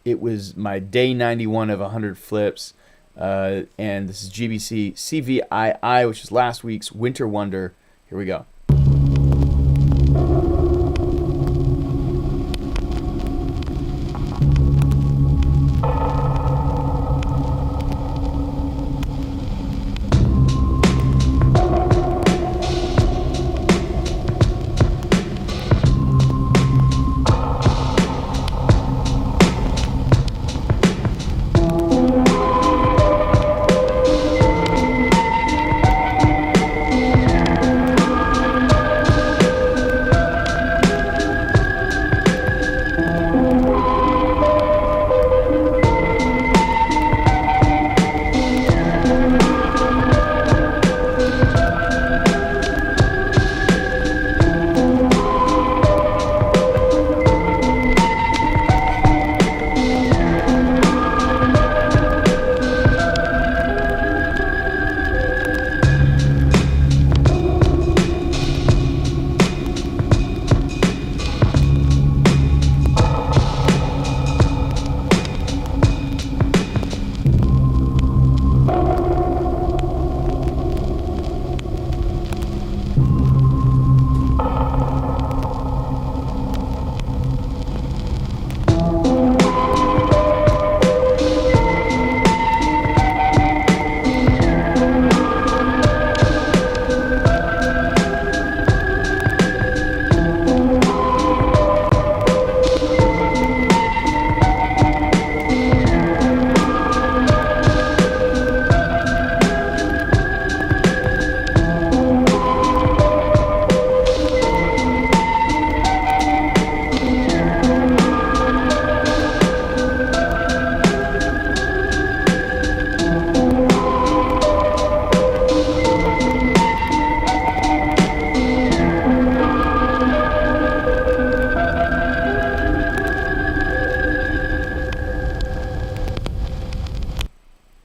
it was my day 91 of 100 flips, and this is GBC Cviii, which is last week's Winter Wonder. Here we go.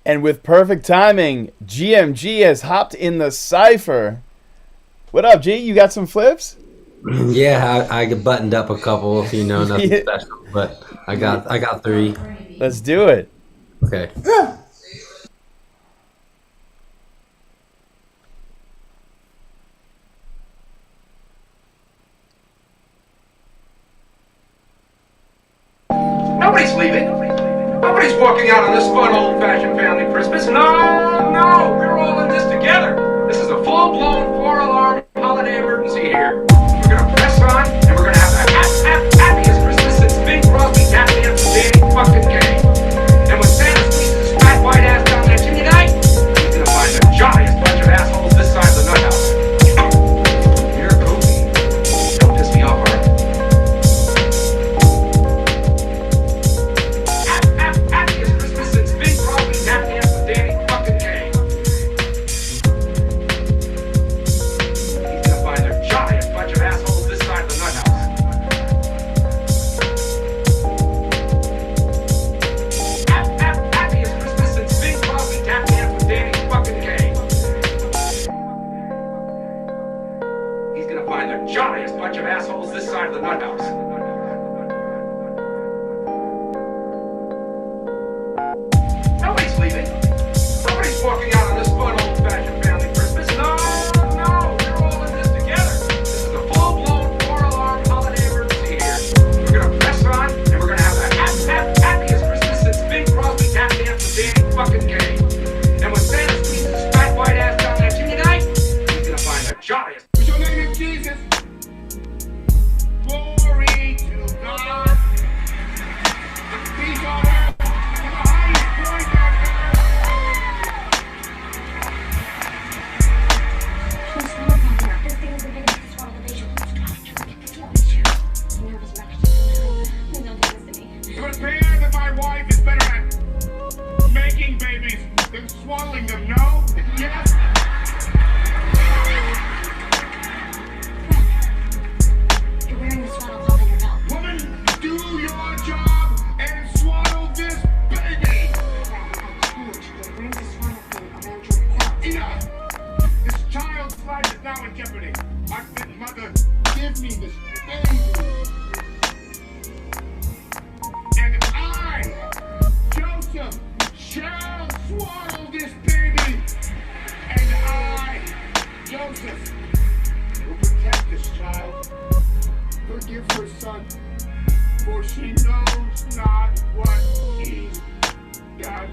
And with perfect timing, GMG has hopped in the cipher. What up, G? You got some flips? Yeah, I buttoned up a couple, if you know, nothing special, but I got 3. Let's do it. Okay. Nobody's leaving. Nobody's walking out on this fun old-fashioned family Christmas. No, we're all in this together. This is a full-blown 4-alarm holiday emergency here. We're gonna press on, and we're gonna have the happiest Christmas since Bing Crosby's Happy Dance with Danny fucking Kaye. And when Santa squeezes his fat white ass down that chimney night, he's gonna find the jolliest bunch of assholes this side of the nut house. You're goofy. Don't piss me off, Art. Happiest Christmas since Bing Crosby's Happy Dance with Danny fucking Kaye. swaddling them, no? Yes? You're wearing the swaddle cloth on your belt. Woman, do your job and swaddle this baby! I told you to bring the swaddle thing around your belt. Enough! This child's life is now in jeopardy. Mother, give me this baby. And I, Joseph, shall swaddle this baby. And I, Joseph, will protect this child. Forgive her son, for she knows not what he's done.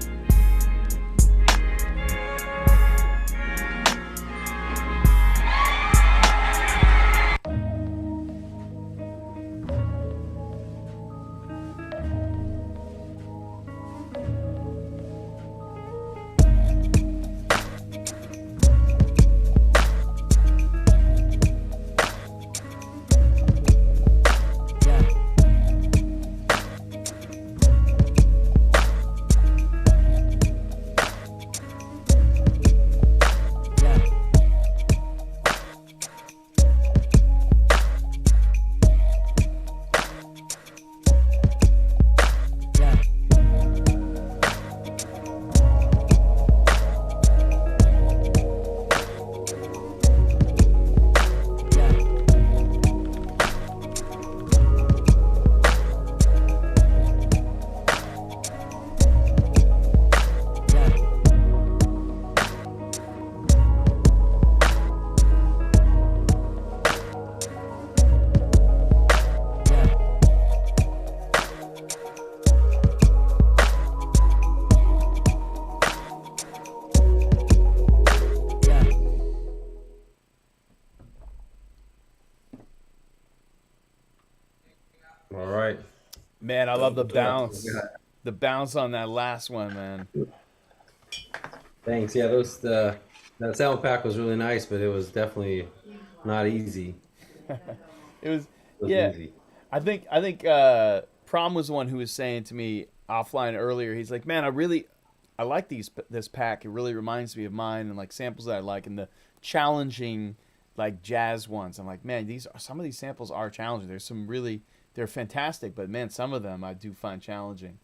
All right. Man, I love the bounce. The bounce on that last one, man. Thanks. Yeah, that sound pack was really nice, but it was definitely not easy. It was yeah. easy. I think Prom was the one who was saying to me offline earlier. He's like, "Man, I like this pack. It really reminds me of mine and like samples that I like and the challenging like jazz ones." I'm like, "Man, some of these samples are challenging. There's some really they're fantastic, but man, some of them I do find challenging."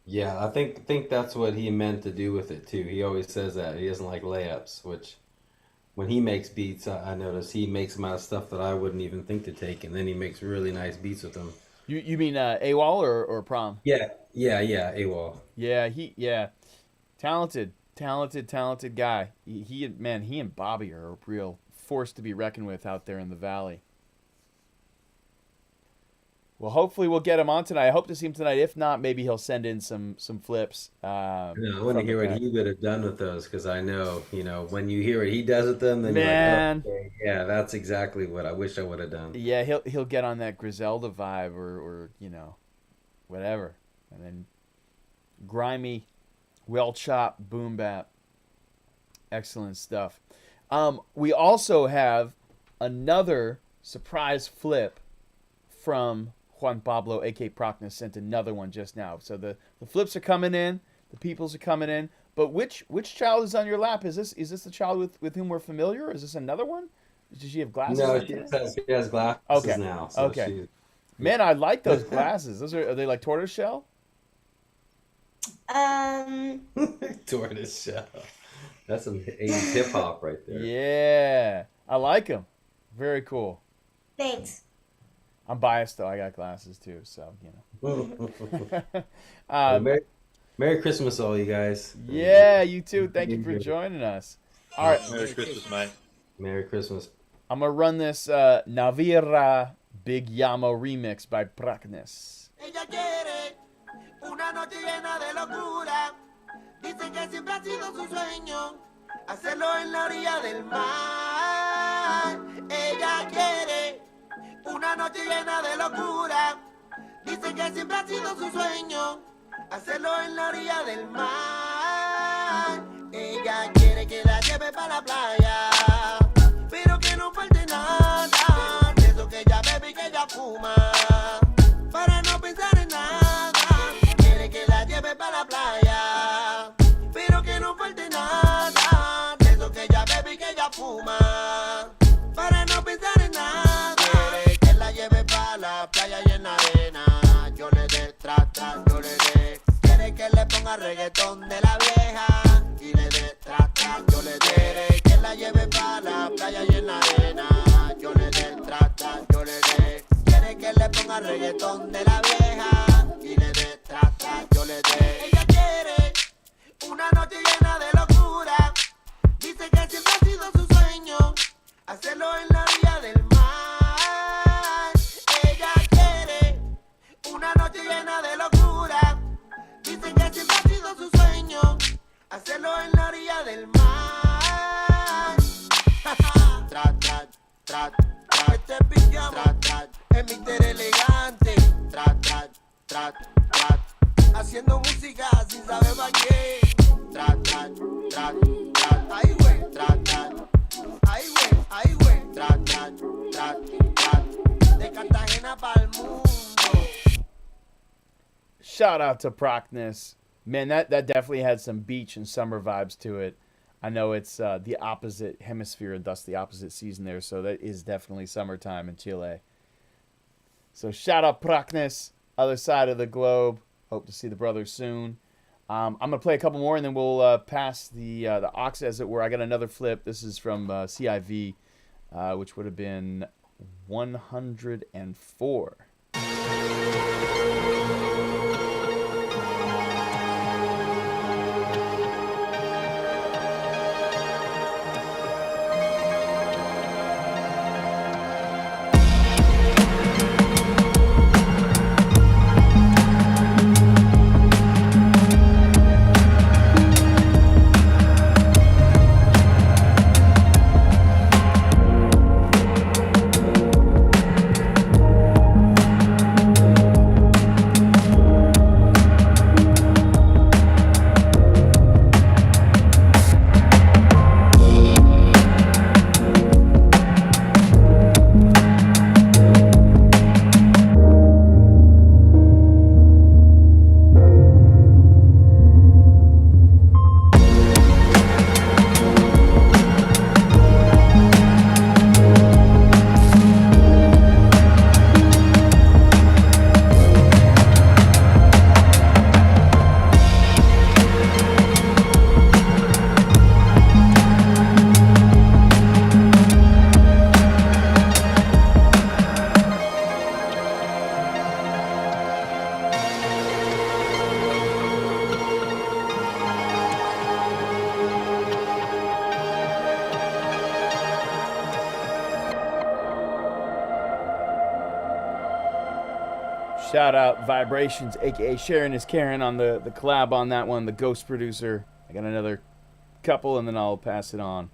Yeah, I think that's what he meant to do with it too. He always says that he doesn't like layups, which when he makes beats, I notice he makes them out of stuff that I wouldn't even think to take, and then he makes really nice beats with them. You mean AWOL or Prom? Yeah, AWOL. Yeah, talented guy. He and Bobby are a real force to be reckoned with out there in the valley. Well, hopefully we'll get him on tonight. I hope to see him tonight. If not, maybe he'll send in some flips. I want to hear what he would have done with those, because I know, when you hear what he does with them, then you're like, okay, yeah, that's exactly what I wish I would have done. Yeah, he'll get on that Griselda vibe or whatever, and then grimy, well chopped boom bap. Excellent stuff. We also have another surprise flip from Juan Pablo, a.k.a. Procnus, sent another one just now. So the flips are coming in, the peoples are coming in. But which child is on your lap? Is this the child with whom we're familiar, or is this another one? Does she have glasses? No, she has glasses now. So okay. Man, I like those glasses. Are they like tortoise shell? Tortoise shell. That's some 80s hip hop right there. Yeah, I like them. Very cool. Thanks. I'm biased though. I got glasses too, so Merry Christmas, all you guys. Yeah, you too. Thank you for joining us. All right. Merry Christmas, mate. Merry Christmas. I'm gonna run this Navira Big Yamo remix by Procnus. Ella quiere una noche llena de locura. Dice que siempre ha sido su sueño hacerlo en la orilla del mar. Ella quiere una noche llena de locura. Dice que siempre ha sido su sueño hacerlo en la orilla del mar. Ella quiere que la lleve para la playa, pero que no falte nada de eso que ella bebe y que ella fuma, para no pensar en nada. Quiere que la lleve para la playa, la playa y en la arena. Yo le dé tras, tras, yo le dé. Quiere que le ponga reggaetón de la vieja y le dé tras, tras, yo le dé. Quiere que la lleve para la playa y en la arena. Yo le dé tras, tras, yo le dé. Quiere que le ponga reggaetón de la vieja y le dé tras, tras, yo le dé. Ella quiere una noche llena de locura. Dice que siempre ha sido su sueño hacerlo en la orilla del mar. Ella quiere una noche llena de locura. Dice que siempre ha sido su sueño hacerlo en la orilla del mar. Trat, trat, trat, trat. Este pijama, trat, trat. Es Mister Elegante. Trat, trat, trat, trat. Haciendo música sin saber para qué. Trat, trat, trat, trat. Ay, güey, trat, trat. Ay, güey, trat, trat, trat, trat. De Cartagena pa'l mundo. Shout out to Procnus. Man, that definitely had some beach and summer vibes to it. I know it's the opposite hemisphere and thus the opposite season there, so that is definitely summertime in Chile. So shout out Procnus, other side of the globe. Hope to see the brothers soon. I'm going to play a couple more, and then we'll pass the aux, as it were. I got another flip. This is from Cviii, which would have been 104. Shout out Vibrations, aka Sharon is Karen, on the collab on that one, the Ghost producer. I got another couple and then I'll pass it on.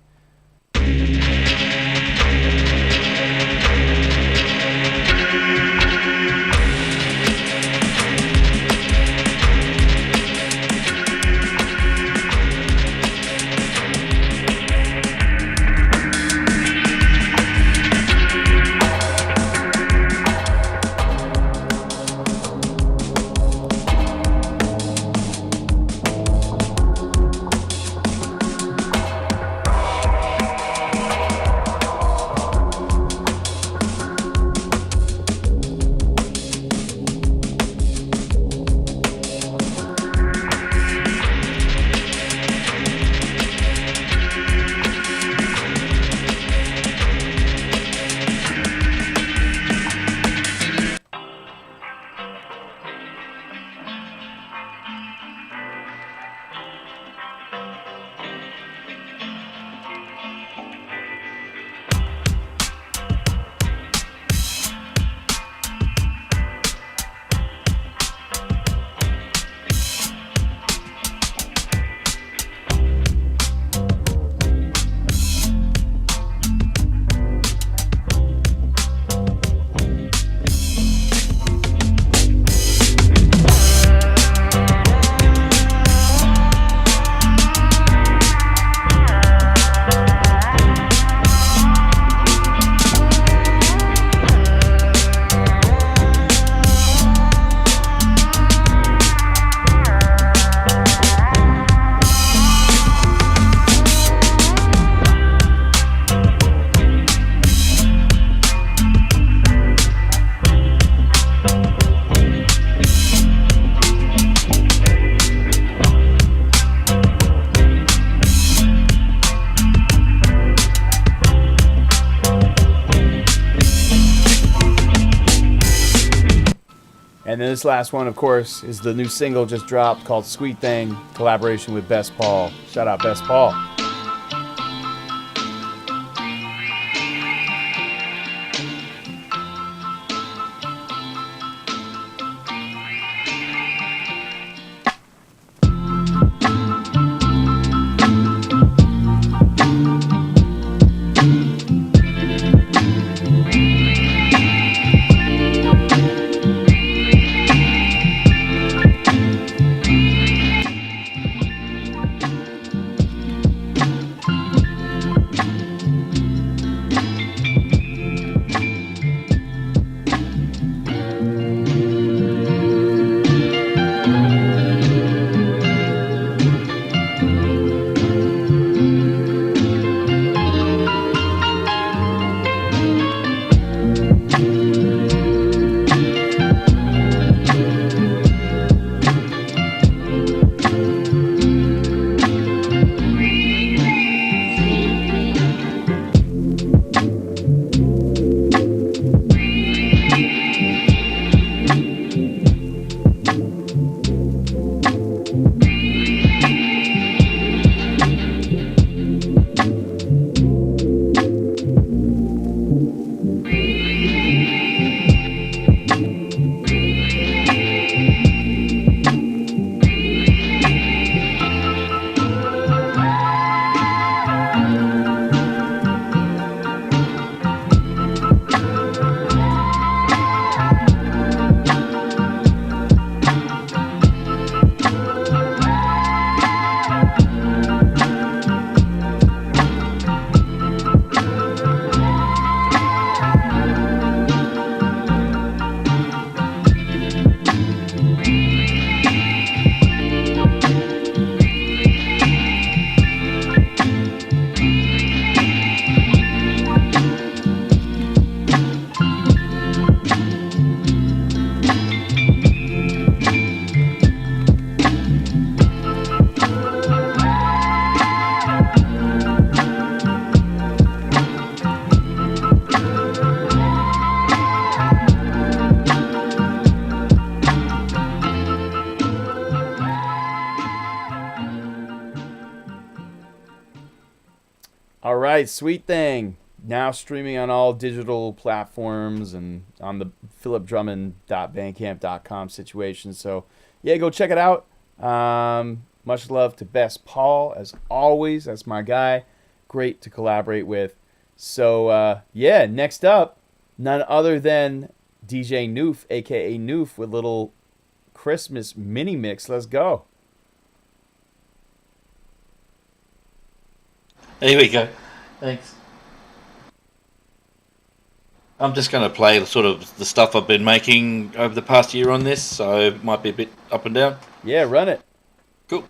And then this last one, of course, is the new single just dropped called Sweet Thing, collaboration with Best Paul. Shout out Best Paul. All right, Sweet Thing. Now streaming on all digital platforms and on the philipdrummond.bandcamp.com situation. So, yeah, go check it out. Much love to Best Paul, as always. That's my guy. Great to collaborate with. So, yeah, next up, none other than DJ Noof, a.k.a. Noof, with a little Christmas mini mix. Let's go. Here we go. Thanks. I'm just going to play sort of the stuff I've been making over the past year on this, so it might be a bit up and down. Yeah, run it. Cool.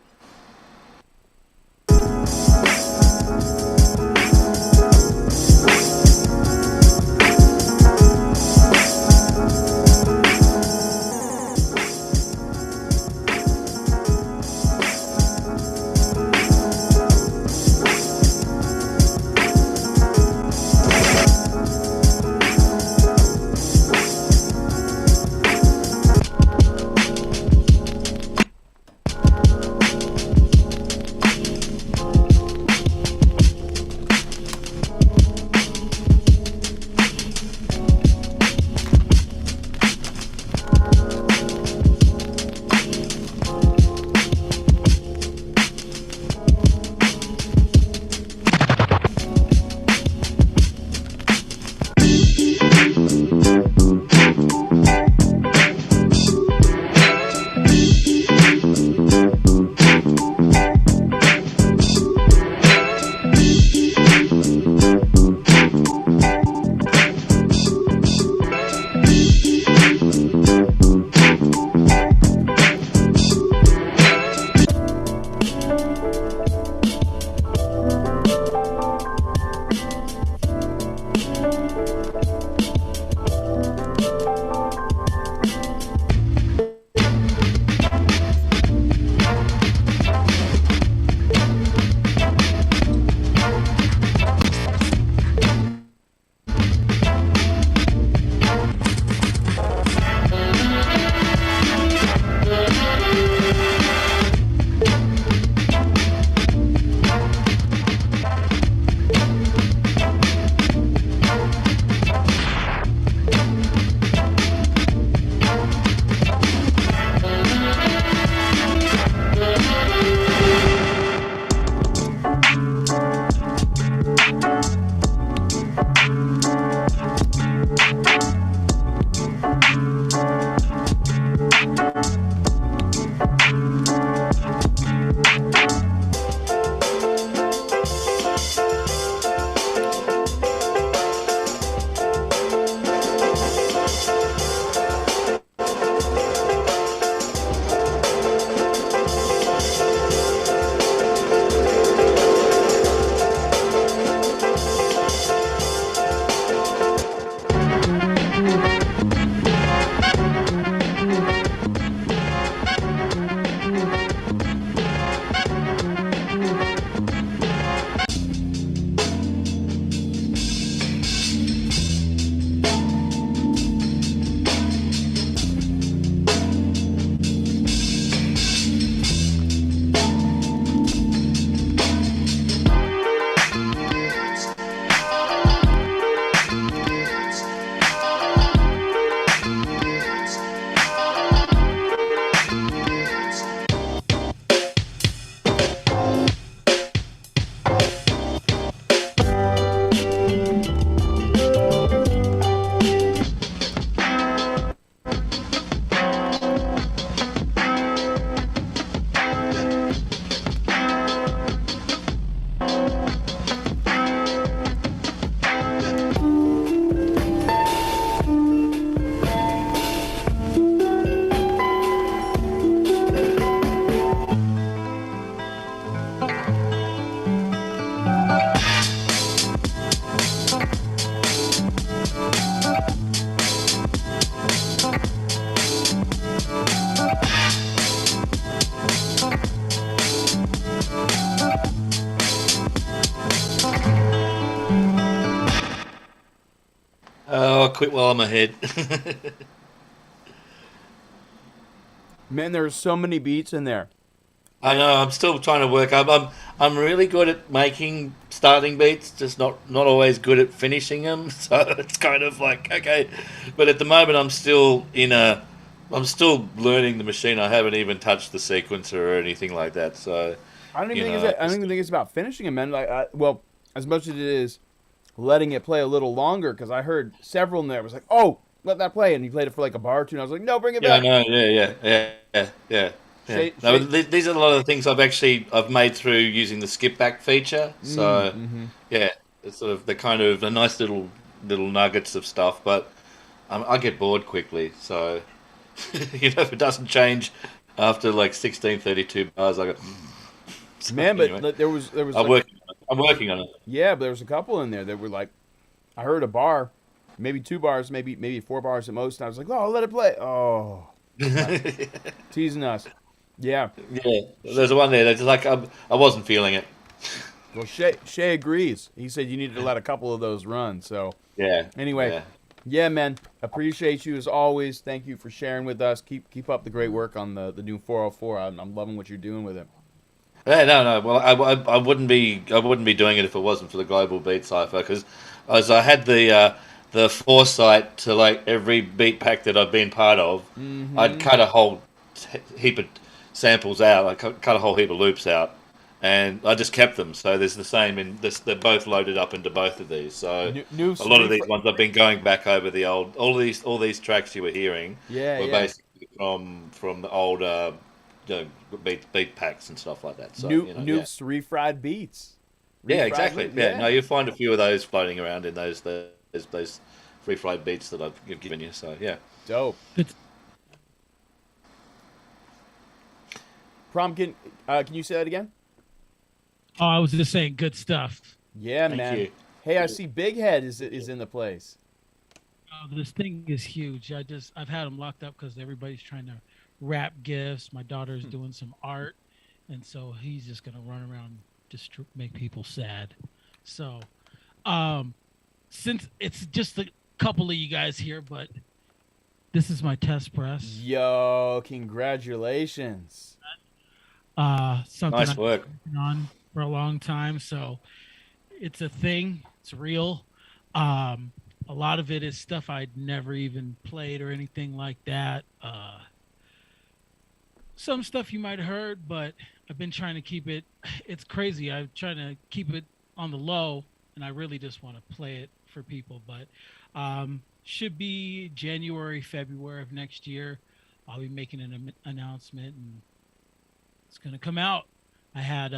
quit while I'm ahead. Man, there's so many beats in there. I know. I'm still trying to work. I'm really good at making starting beats, just not always good at finishing them. So it's kind of like okay, but at the moment I'm still learning the machine. I haven't even touched the sequencer or anything like that. So I don't even think it's about finishing them, man. Well, as much as it is letting it play a little longer, because I heard several in there. I was like, oh, let that play, and he played it for like a bar or two, and I was like, no, bring it back. Yeah, no, yeah. No, these are a lot of the things I've made through using the skip back feature. So yeah, it's sort of the nice little nuggets of stuff, but I get bored quickly. So if it doesn't change after like 16:32 bars, I go. So, man, but anyway. there was I'm working on it. Yeah, but there was a couple in there that were like, I heard a bar, maybe 2 bars, maybe 4 bars at most, and I was like, oh, I'll let it play. Oh, teasing us. Yeah. Yeah, there's one there that's like I wasn't feeling it. Well, Shay agrees. He said you needed to let a couple of those run. So yeah. Anyway, yeah, man. Appreciate you as always. Thank you for sharing with us. Keep up the great work on the new 404. I'm loving what you're doing with it. Yeah, no. Well, I wouldn't be doing it if it wasn't for the Global Beat Cypher, because as I had the foresight to like every beat pack that I've been part of, I'd cut a whole heap of samples out. I cut a whole heap of loops out, and I just kept them. So there's the same in this. They're both loaded up into both of these. So a lot of these ones I've been going back over the old. All these tracks you were hearing were basically from the old beat packs and stuff like that. So Noob's refried beats. Yeah, exactly. Yeah, no, you'll find a few of those floating around in those refried beats that I've given you. So yeah, dope. Prom, can you say that again? Oh, I was just saying, good stuff. Yeah, man. You. Hey, I see Big Head is in the place. Oh, this thing is huge. I've had them locked up because everybody's trying to wrap gifts. My daughter's doing some art, and so he's just gonna run around just to make people sad. So, since it's just a couple of you guys here, but this is my test press. Yo, congratulations. Something nice I've work. been working on for a long time, so it's a thing. It's real. A lot of it is stuff I'd never even played or anything like that. Some stuff you might have heard, but I've been trying to keep it. It's crazy. I'm trying to keep it on the low, and I really just want to play it for people. But should be January, February of next year. I'll be making an announcement, and it's gonna come out. I had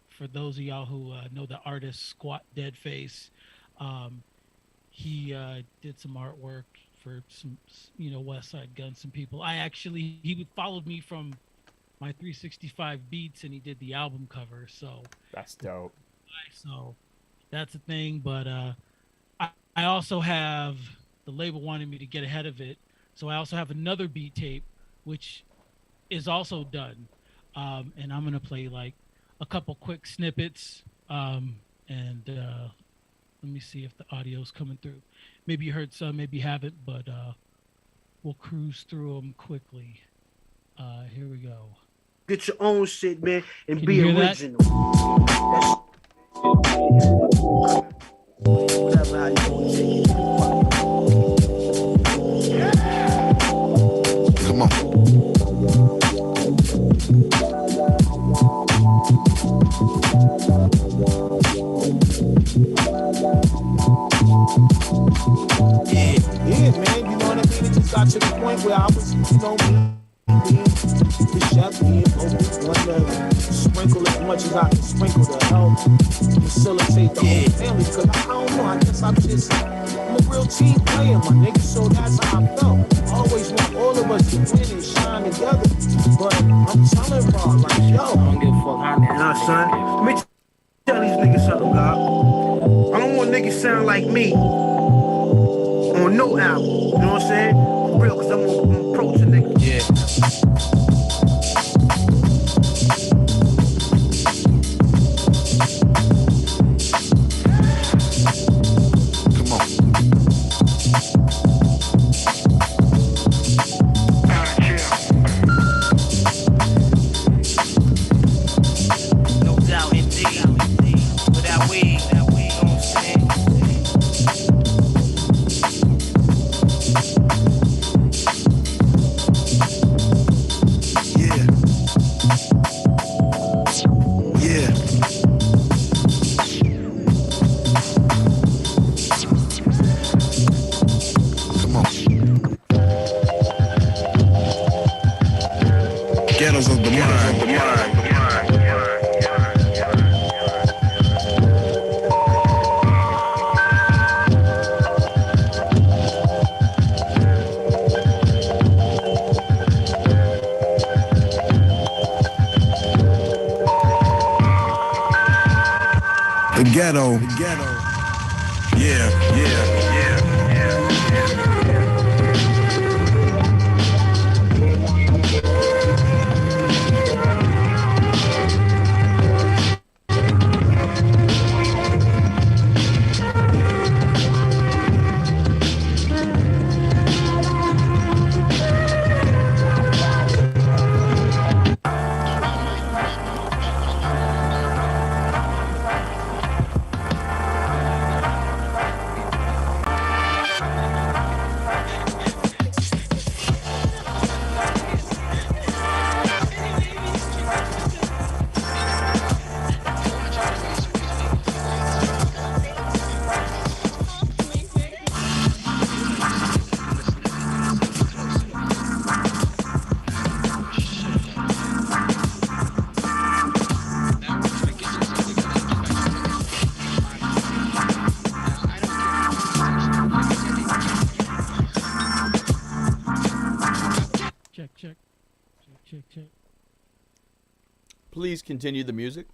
for those of y'all who know the artist Squat Dead Face, he did some artwork for some West Side Gun, some people. He followed me from my 365 beats, and he did the album cover. So that's dope. So that's a thing. But I also have, the label wanted me to get ahead of it, so I also have another beat tape, which is also done. And I'm gonna play like a couple quick snippets, and let me see if the audio's coming through. Maybe you heard some, maybe you haven't, but we'll cruise through them quickly. Here we go. Get your own shit, man, and Can be you hear original. Whatever, how you gonna take it. Come on. Yeah, man, you know what I mean? It just got to the point where I was, being the chef, being blender, sprinkle as much as I can sprinkle to help facilitate the whole family. Because I don't know, I guess I'm a real team player, my nigga. So that's how I felt. I always want all of us to win and shine together. But I'm telling Rob, like, yo, I don't give a fuck how that. Nah, son. Let me tell these niggas something, God. I don't want niggas sound like me on no album. You know what I'm saying? For real, because I'm gonna approach a nigga. Yeah. Come on. ghettos of the mind. The ghetto. Yeah, yeah, yeah, yeah. Check. Please continue the music.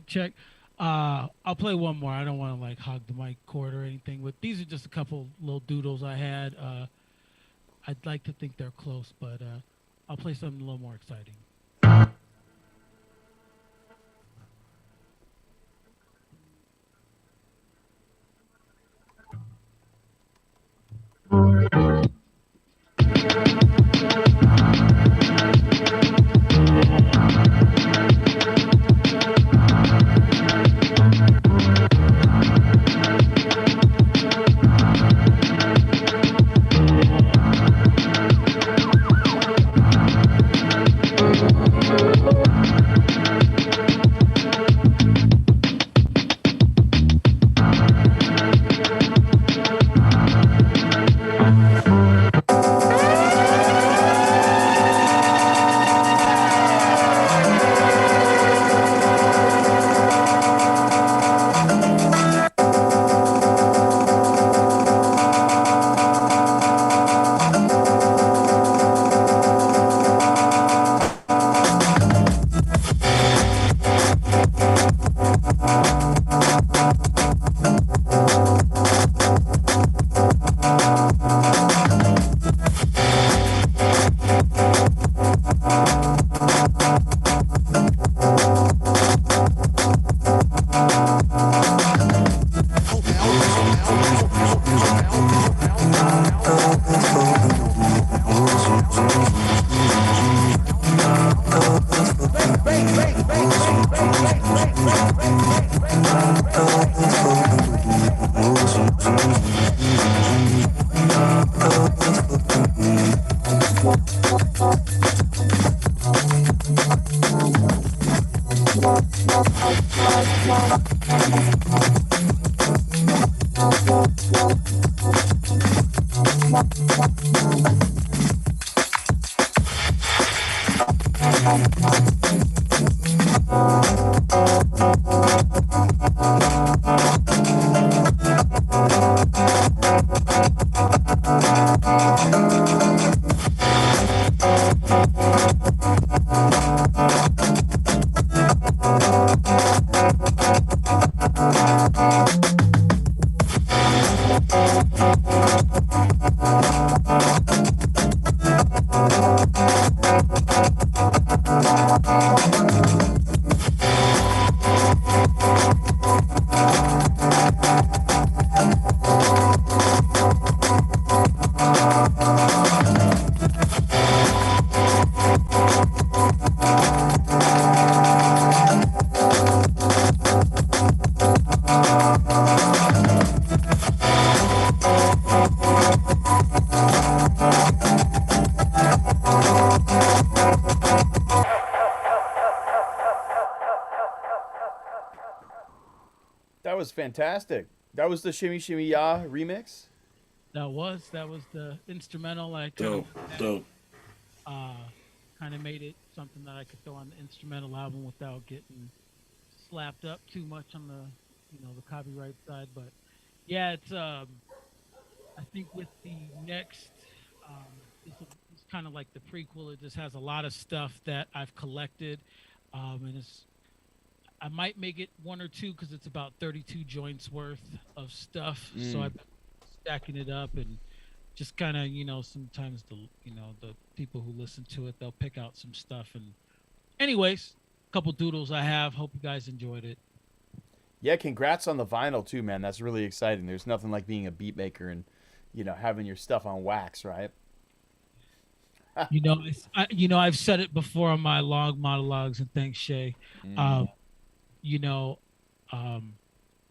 Check. I'll play one more. I don't want to like hog the mic cord or anything, but these are just a couple little doodles I had. I'd like to think they're close, but I'll play something a little more exciting. That was fantastic. That was the Shimmy Shimmy Ya remix? That was the instrumental. I dope. kind kind of made it something that I could throw on the instrumental album without getting slapped up too much on the, the copyright side. But yeah, it's I think with the next, it's kind of like the prequel. It just has a lot of stuff that I've collected, and I might make it 1 or 2 because it's about 32 joints worth of stuff. So I've been stacking it up and just kind of, sometimes the people who listen to it, they'll pick out some stuff. And anyways, a couple doodles I have. Hope you guys enjoyed it. Yeah, congrats on the vinyl too, man. That's really exciting. There's nothing like being a beat maker and, having your stuff on wax, right? I've said it before on my long monologues, and thanks, Shay. I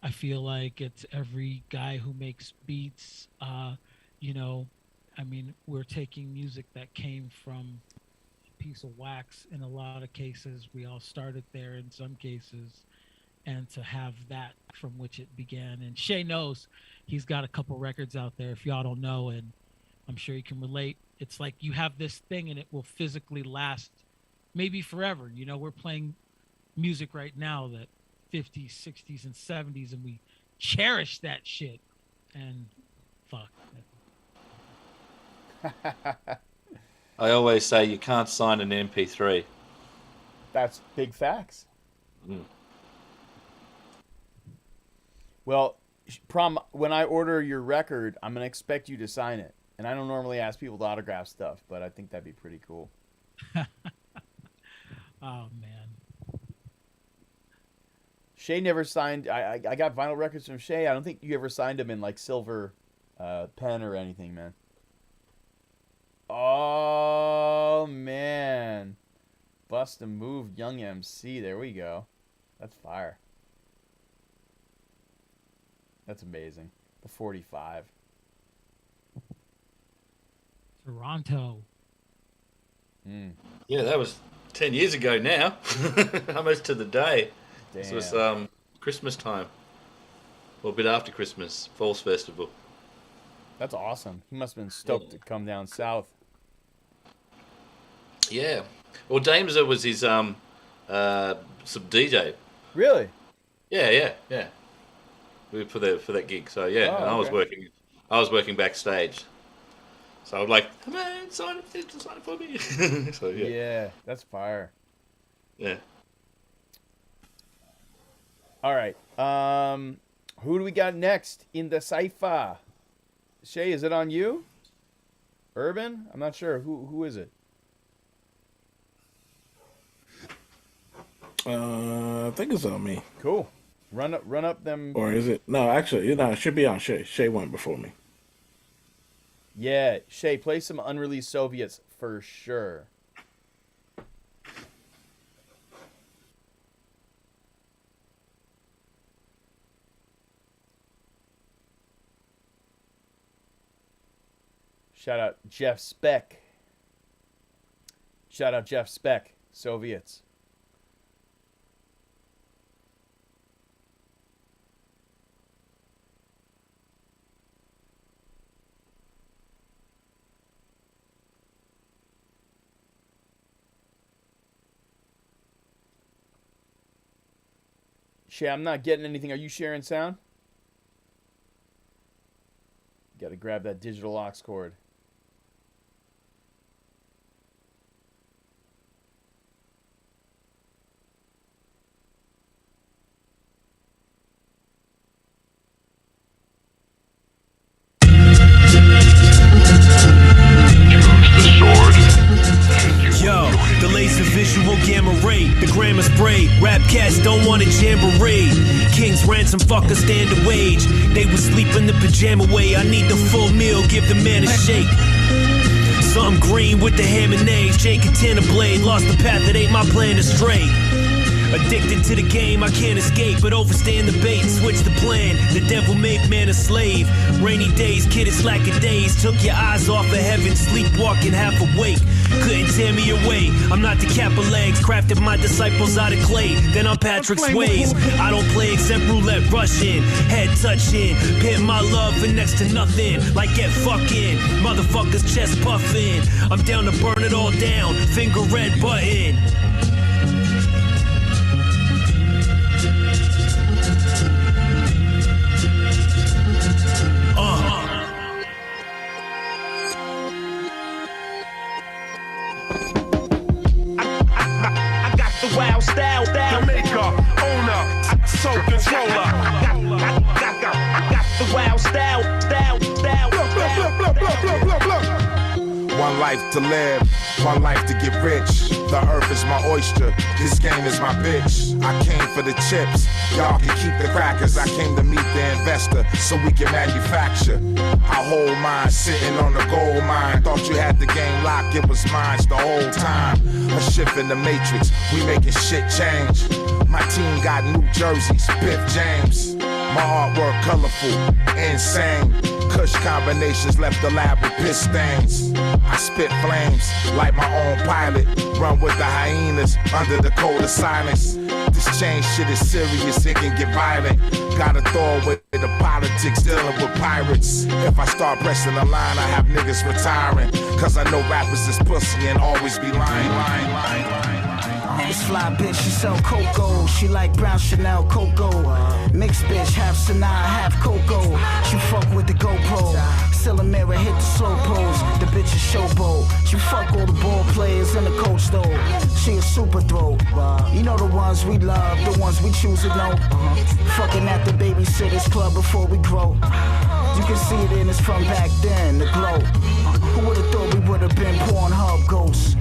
feel like it's every guy who makes beats. We're taking music that came from a piece of wax. In a lot of cases, we all started there. In some cases, and to have that from which it began. And Shay knows he's got a couple records out there. If y'all don't know, and I'm sure you can relate. It's like you have this thing and it will physically last maybe forever. We're playing music right now that 50s, 60s, and 70s, and we cherish that shit. And fuck. I always say you can't sign an MP3. That's big facts. Well, Prom, when I order your record, I'm going to expect you to sign it. And I don't normally ask people to autograph stuff, but I think that'd be pretty cool. Oh, man. Shay never signed. I got vinyl records from Shay. I don't think you ever signed them in like silver pen or anything, man. Oh, man. Bust a move, Young MC. There we go. That's fire. That's amazing. The 45. Toronto. Yeah, that was 10 years ago now. Almost to the day. Damn. This was Christmas time. Well, a bit after Christmas. Falls Festival. That's awesome. He must have been stoked to come down south. Yeah. Well, Dameser was his sub DJ. Really? Yeah. For that gig. So yeah, Oh, and I was working backstage. So I was like, come on, sign it for me. So yeah. Yeah, that's fire. Yeah. All right. Who do we got next in the Cypher? Shay, is it on you? Urban? I'm not sure. Who is it? I think it's on me. Cool. Run up them. Or is it? No, actually, it should be on Shay. Shay went before me. Yeah, Shay, play some unreleased Soviets for sure. Shout out Jeff Speck. Shout out Jeff Speck, Soviets. Shay, I'm not getting anything. Are you sharing sound? Got to grab that digital aux cord. Yo, the laser visual gamma ray, the grammar spray. Rap cats don't want a jamboree. King's ransom fuckers stand a wage. They was sleeping the pajama way. I need the full meal, give the man a shake. Something green with the ham and eggs. Jake and Tanner blade, lost the path, it ain't my plan to stray. Addicted to the game, I can't escape, but overstand the bait, switch the plan. The devil made man a slave. Rainy days, kid, it's lack of days. Took your eyes off of heaven, sleepwalking half awake. Couldn't tear me away. I'm not the cap of legs, crafted my disciples out of clay. Then I'm Patrick's ways. I don't play except roulette rushing, head touching, pin my love for next to nothing. Like get fucking, motherfuckers chest puffing. I'm down to burn it all down, finger red button. Wild style, the maker, owner, soul controller. Got the wild style. One life to live, one life to get rich. The earth is my oyster, this game is my bitch. I came for the chips, y'all can keep the crackers. I came to meet the investor so we can manufacture. Our whole mind sitting on the gold mine. Thought you had the game locked, it was mine the whole time. A shift in the matrix, we making shit change. My team got New Jerseys, Biff James. My artwork colorful, insane. Kush combinations left the lab with piss stains. I spit flames like my own pilot. Run with the hyenas under the code of silence. This change shit is serious, it can get violent. Gotta throw away the politics, dealing with pirates. If I start pressing the line, I have niggas retiring. Cause I know rappers is pussy and always be lying. This fly bitch, she sell cocoa. She like brown Chanel cocoa. Mixed bitch, half Sinai, half cocoa. She fuck with the GoPro. Still a mirror, hit the slow pose. The bitch is showboat. She fuck all the ball players in the coach though. She a super throat. You know the ones we love, the ones we choose to know. Fucking at the babysitters club before we grow. You can see it in us from back then, the glow. Who would've thought we would've been Pornhub ghosts?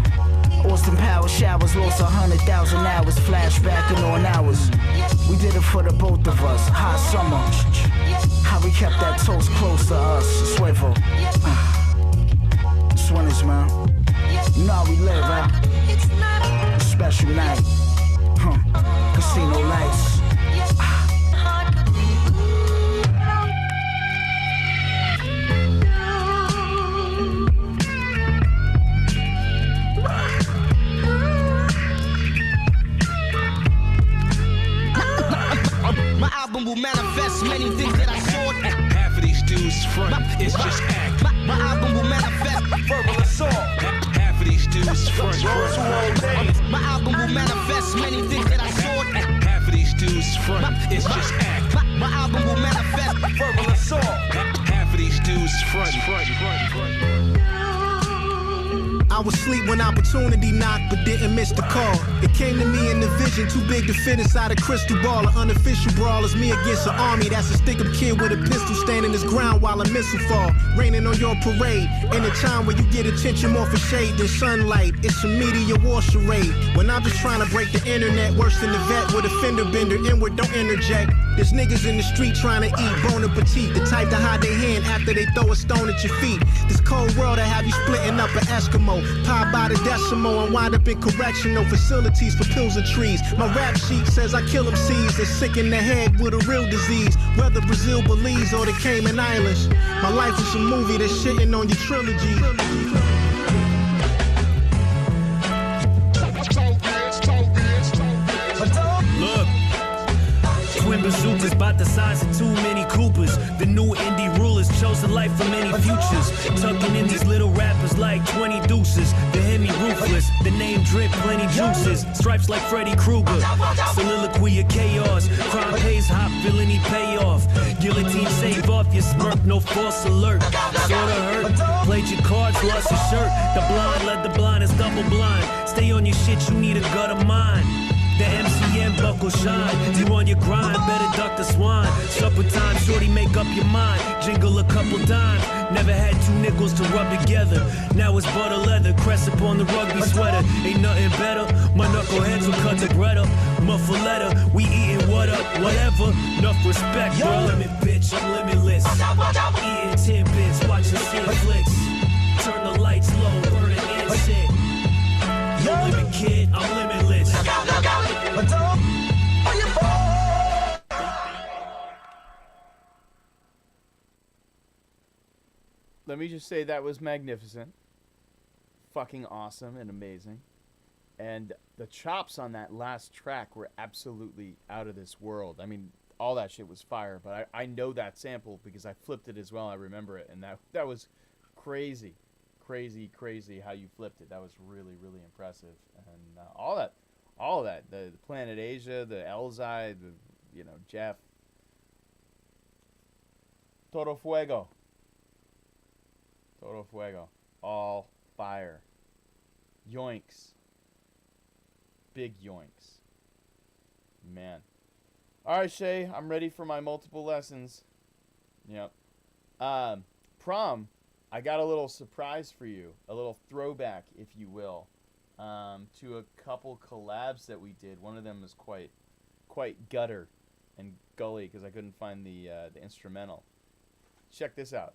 Austin Power showers, lost 100,000 hours, flashbacking on hours. We did it for the both of us, hot summer. How we kept that toast close to us, swivel. Swinners, man. You know how we live, huh? Special night, casino lights. My album will manifest many things that I saw. Half of these dudes front, it's just act. My album will manifest verbal assault. Half of these dudes front. My album will manifest many things that I saw. Half of these dudes front, it's just act. My album will manifest verbal assault. Half of these dudes front. I was asleep when opportunity knocked, but didn't miss the call. It came to me in the vision, too big to fit inside a crystal ball. An unofficial brawl is me against an army. That's a stick-up kid with a pistol standing his ground while a missile fall. Raining on your parade, in a time where you get attention more for shade than sunlight. It's a media war charade. When I'm just trying to break the internet, worse than the vet with a fender bender. Inward, don't interject. There's niggas in the street trying to eat Bon Appetit, the type to hide their hand after they throw a stone at your feet. This cold world that have you splitting up an Eskimo, pie by the decimal and wind up in correctional facilities for pills and trees. My rap sheet says I kill MCs and sick in the head with a real disease, whether Brazil, Belize, or the Cayman Islands. My life is a movie that's shitting on your trilogy. Look, twin bazookas about the size of too many Coopers. The new indie rulers chose a life from many futures. Tucking in these little rappers like 20 deuces. The Hemi ruthless, the name drip, plenty juices. Stripes like Freddy Krueger. Soliloquy of chaos. Crime pays hop, villainy payoff. Guillotine save off your smirk, no false alert. Sorta hurt, played your cards, lost your shirt. The blind led the blind is double blind. Stay on your shit, you need a gut of mine. The MCM buckle shine. You on your grind, better duck the swine. Supper time, shorty, make up your mind. Jingle a couple dimes. Never had two nickels to rub together. Now it's butter leather, crest upon the rugby sweater. Ain't nothing better. My knuckleheads will cut the bread up. Muffle letter, we eating what up, whatever. Enough respect, bro. Limit, bitch, I'm limitless. Eating 10 bits, watching sin flicks. Turn the lights low, burning incense. No limit, kid, I'm limitless. me just say that was magnificent. Fucking awesome and amazing. And the chops on that last track were absolutely out of this world. I mean, all that shit was fire, but I know that sample because I flipped it as well. I remember it, and that was crazy how you flipped it. That was really, really impressive. And all that, the Planet Asia, the Elzai, Jeff. Todo Fuego. All fire. Yoinks. Big yoinks. Man. Alright, Shay, I'm ready for my multiple lessons. Yep. Prom, I got a little surprise for you. A little throwback, if you will, to a couple collabs that we did. One of them was quite gutter and gully because I couldn't find the instrumental. Check this out.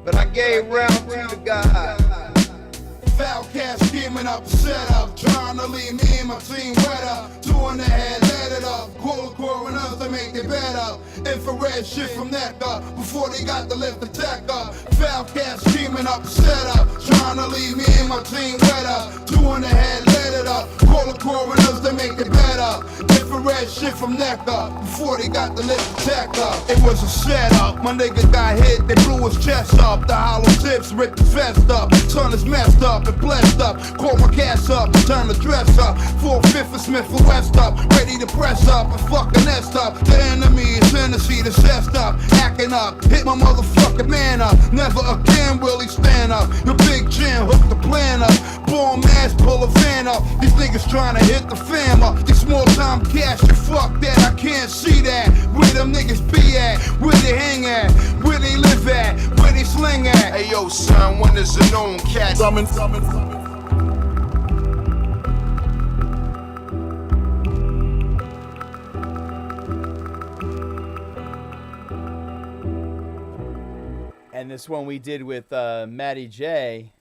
But I gave round to the God. Foul cash scheming up a setup, trying to leave me and my team wet up. Two in the head, let it up. Cold coroners to make it better. Infrared shit from neck up before they got to lift the tech up. Foul cash scheming up a setup, trying to leave me and my team wet up. Two in the head, let it up. Cold coroners to make it better. Infrared shit from neck up before they got to lift the tech up. It was a setup. My nigga got hit, they blew his chest up. The hollow tips ripped the vest up. Son is messed up and blessed up. Call my cash up, time to dress up. 4/5 of Smith and West up. Ready to press up and fucking nest up. The enemy is Tennessee, the chest up. Acting up, hit my motherfucking man up. Never again will he stand up. Your big chin hook the plan up. Born mass, pull a van up. These niggas trying to hit the fam up. These small time cash, you fuck that, I can't see that. Where them niggas be at? Where they hang at? Where they live at? Where they sling at? Hey yo son, when is a known cat? Summon. And this one we did with Matty J.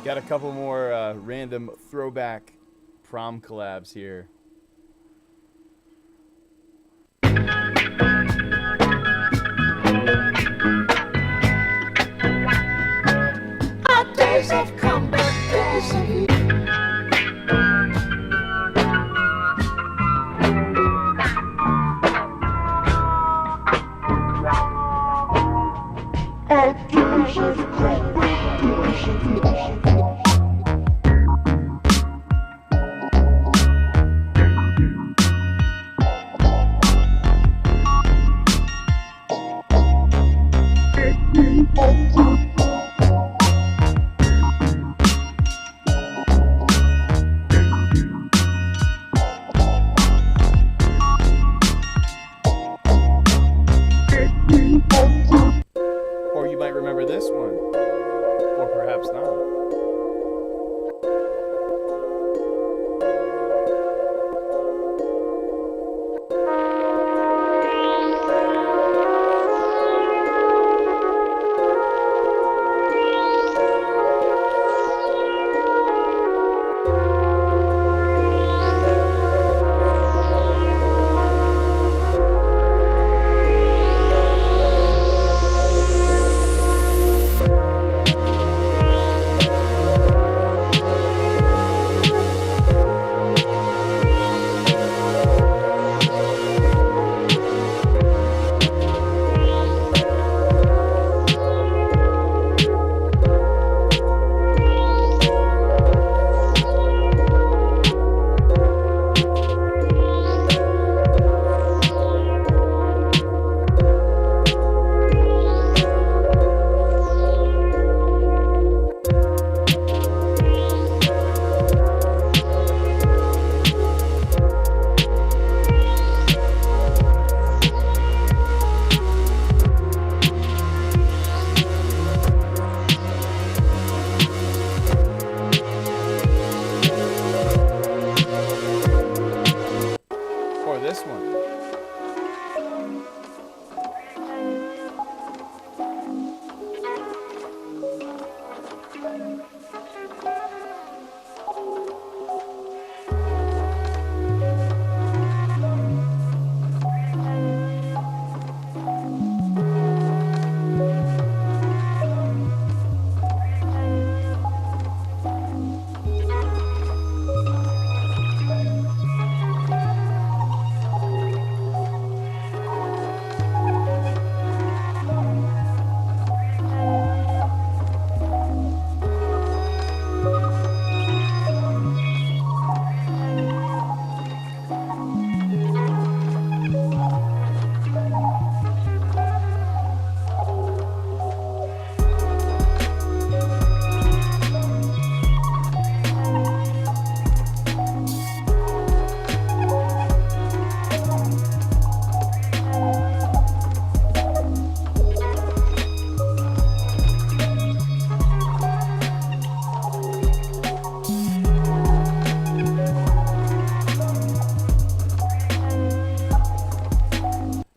Got a couple more random throwback prom collabs here. Our days have come, but days of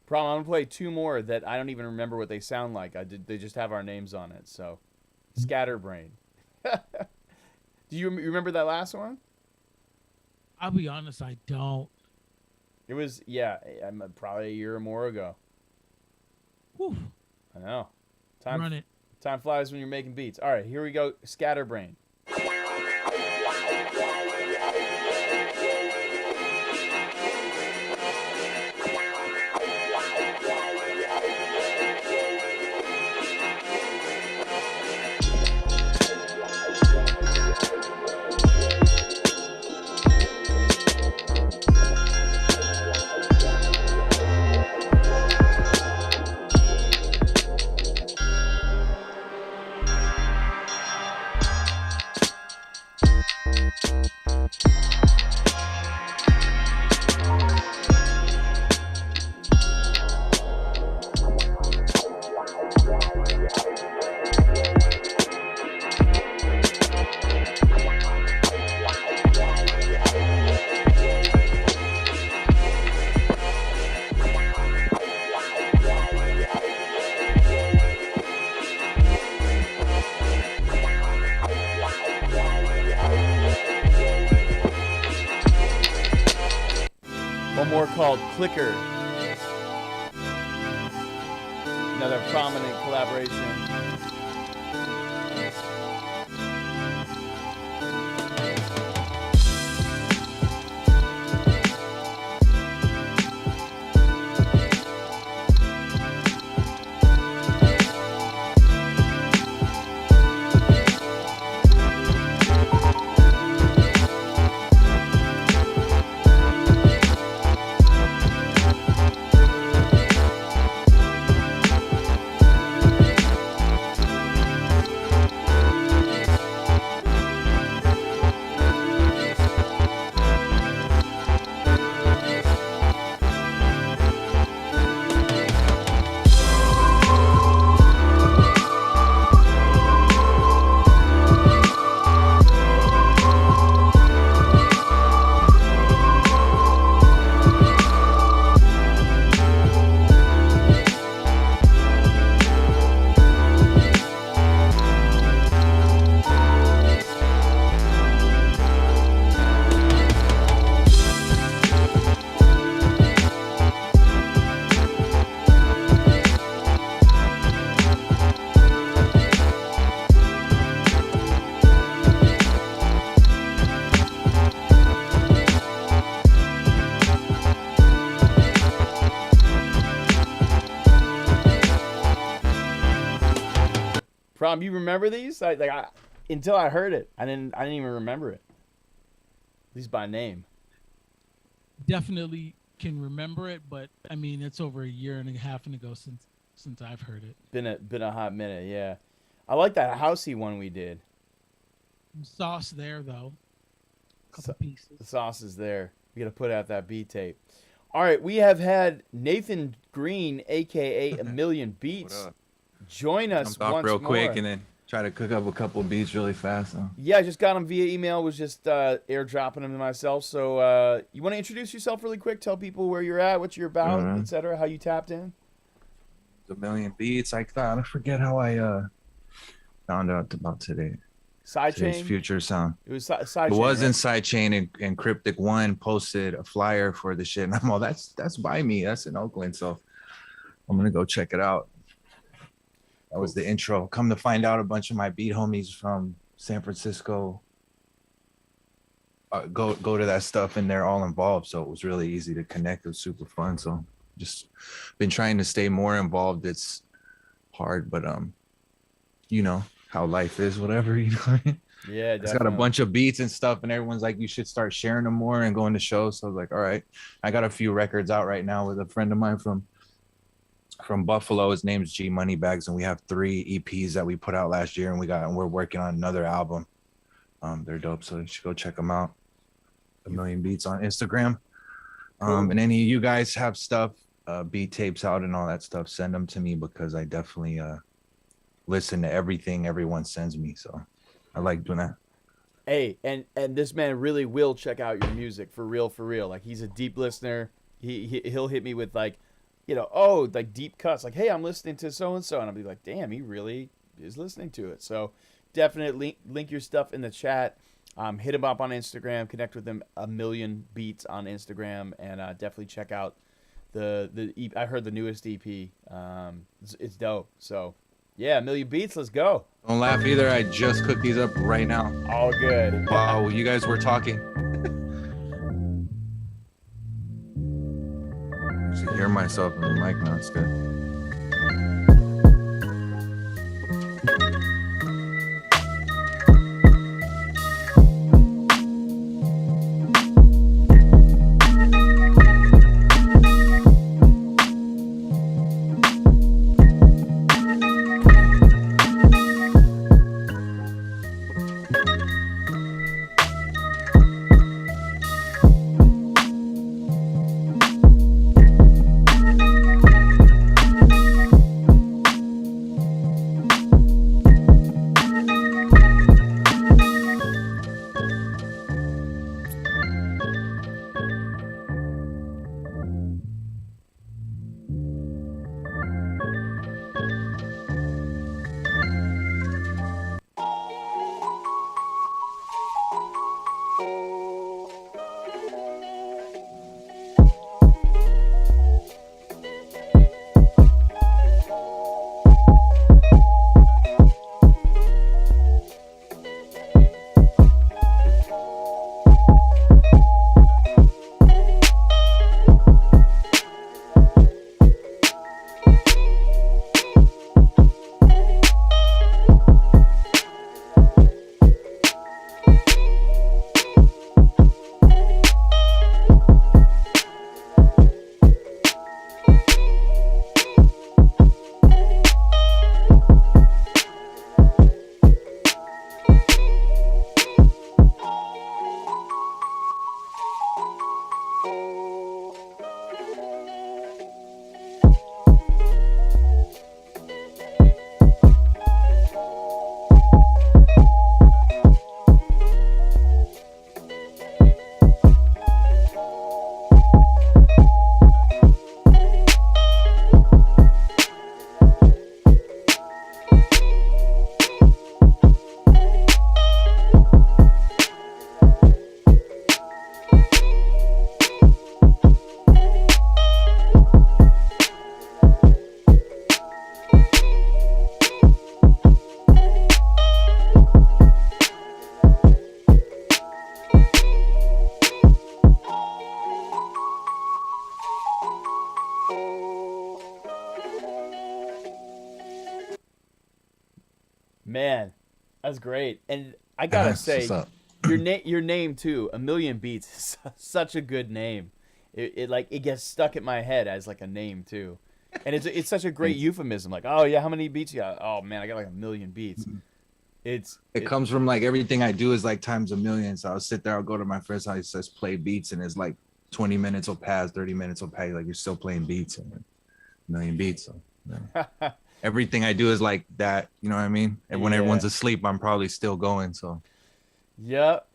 Problem. I'm gonna play two more that I don't even remember what they sound like. They just have our names on it. So, Scatterbrain. Do you remember that last one? I'll be honest, I don't. It was probably a year or more ago. Whew. I know. Run it. Time flies when you're making beats. All right, here we go. Scatterbrain. One more called Clicker. Another prominent collaboration. Prom, you remember these? Until I heard it, I didn't even remember it. At least by name. Definitely can remember it, but I mean it's over a year and a half ago since I've heard it. Been a hot minute, yeah. I like that housey one we did. Some sauce there though. Couple pieces. The sauce is there. We gotta put out that beat tape. All right, we have had Nathan Green, aka A Million Beats, join us Jump off once real more. quick and then try to cook up a couple of beats really fast. So. Yeah, I just got him via email. Was just airdropping them to myself. So you want to introduce yourself really quick? Tell people where you're at, what you're about, etc. How you tapped in. A Million Beats. I forget how I found out about today. Sidechain. Future Sound. It was Sidechain. It was in right? Sidechain, and Cryptic One posted a flyer for the shit, and I'm all that's by me. That's in Oakland, so I'm gonna go check it out. That was the intro. Come to find out, a bunch of my beat homies from San Francisco go to that stuff, and they're all involved. So it was really easy to connect. It was super fun. So just been trying to stay more involved. It's hard, but you know how life is. Whatever, you know. Yeah, it's got a bunch of beats and stuff, and everyone's like, you should start sharing them more and going to shows. So I was like, all right, I got a few records out right now with a friend of mine from Buffalo. His name's G Moneybags, and we have 3 EPs that we put out last year, and we're working on another album. They're dope, so you should go check them out. A Million Beats on Instagram. And any of you guys have stuff, beat tapes out and all that stuff, send them to me, because I definitely listen to everything everyone sends me. So I like doing that. Hey, and this man really will check out your music for real. Like, he's a deep listener. He'll hit me with, like, like deep cuts, like, hey, I'm listening to so and so, and I'll be like, damn, he really is listening to it. So definitely link your stuff in the chat. Hit him up on Instagram, connect with him, A Million Beats on Instagram, and definitely check out the EP. I heard the newest EP. It's dope. So yeah, A Million Beats. Let's go. Don't laugh either. I just cooked these up right now. All good. Wow, you guys were talking. I should hear myself in the mic now. It's good. Man, that's great. And I gotta say, your name too, A Million Beats, is such a good name. It gets stuck in my head as like a name too, and it's such a great euphemism. Like, oh yeah, how many beats you got? Oh man, I got like 1 million beats. It comes from like everything I do is like times 1 million. So I'll sit there, I'll go to my friend's house, he says play beats, and it's like 20 minutes will pass, 30 minutes will pass, like you're still playing beats, and 1 million beats. So yeah. Everything I do is like that, you know what I mean? And when everyone's asleep, I'm probably still going. So Yep.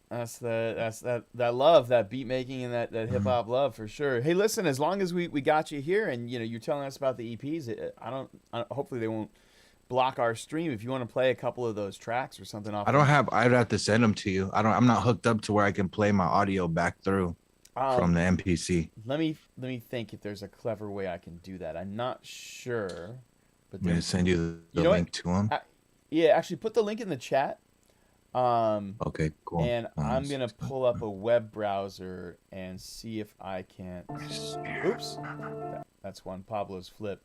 That's that love, that beat making and that hip hop love for sure. Hey, listen, as long as we got you here and you're telling us about the EPs, hopefully they won't block our stream. If you want to play a couple of those tracks or something off. I'd have to send them to you. I'm not hooked up to where I can play my audio back through from the MPC. Let me think if there's a clever way I can do that. I'm not sure. But I'm gonna send you the link to them. Yeah, actually put the link in the chat. Okay, cool. And I'm gonna pull up a web browser and see if I can't. Oops, that's one Pablo's flip.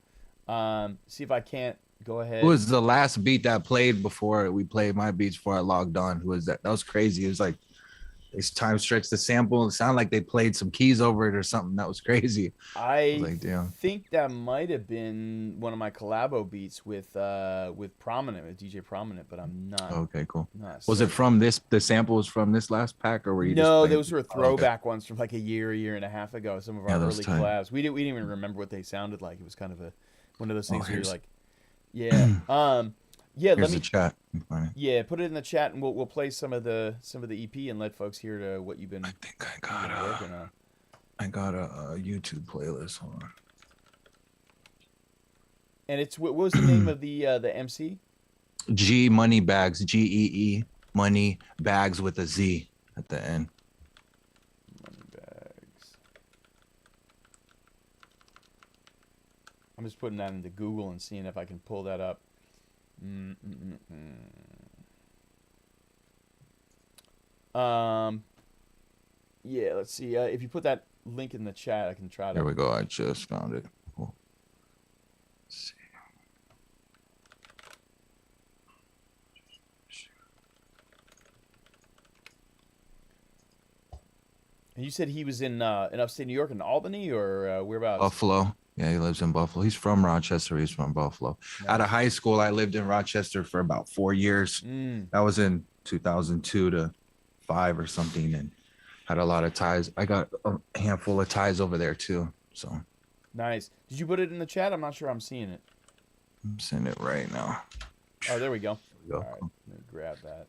See if I can't go ahead. Who was the last beat that played before we played my beats before I logged on? Who was that? That was crazy. It was like this time stretch the sample. It sounded like they played some keys over it or something. That was crazy. I was like, damn. think that might have been one of my collabo beats with Prominent, with DJ Prominent, but I'm not. Okay, cool. Was it from this? The sample was from this last pack, or were you? No, those were throwback ones from like a year and a half ago. Some of our early collabs. We didn't even remember what they sounded like. It was kind of one of those things where you're like, yeah. Yeah, here's the chat. Yeah, put it in the chat, and we'll play some of the EP and let folks hear to what you've been. I think I got a YouTube playlist. Hold on. And it's what was the name of the MC? G Money Bags, Gee Money Bags with a Z at the end. Money Bags. I'm just putting that into Google and seeing if I can pull that up. Yeah, let's see. If you put that link in the chat, I can try to. There we go. I just found it. Cool. Let's see. And you said he was in upstate New York, in Albany, or whereabouts? Buffalo. Yeah, he lives in Buffalo. He's from Rochester. He's from Buffalo. Nice. Out of high school, I lived in Rochester for about 4 years. That was in 2002 to 5 or something, and had a lot of ties. I got a handful of ties over there too. So nice. Did you put it in the chat? I'm not sure I'm seeing it. I'm sending it right now. Oh, there we go. All right, let me grab that.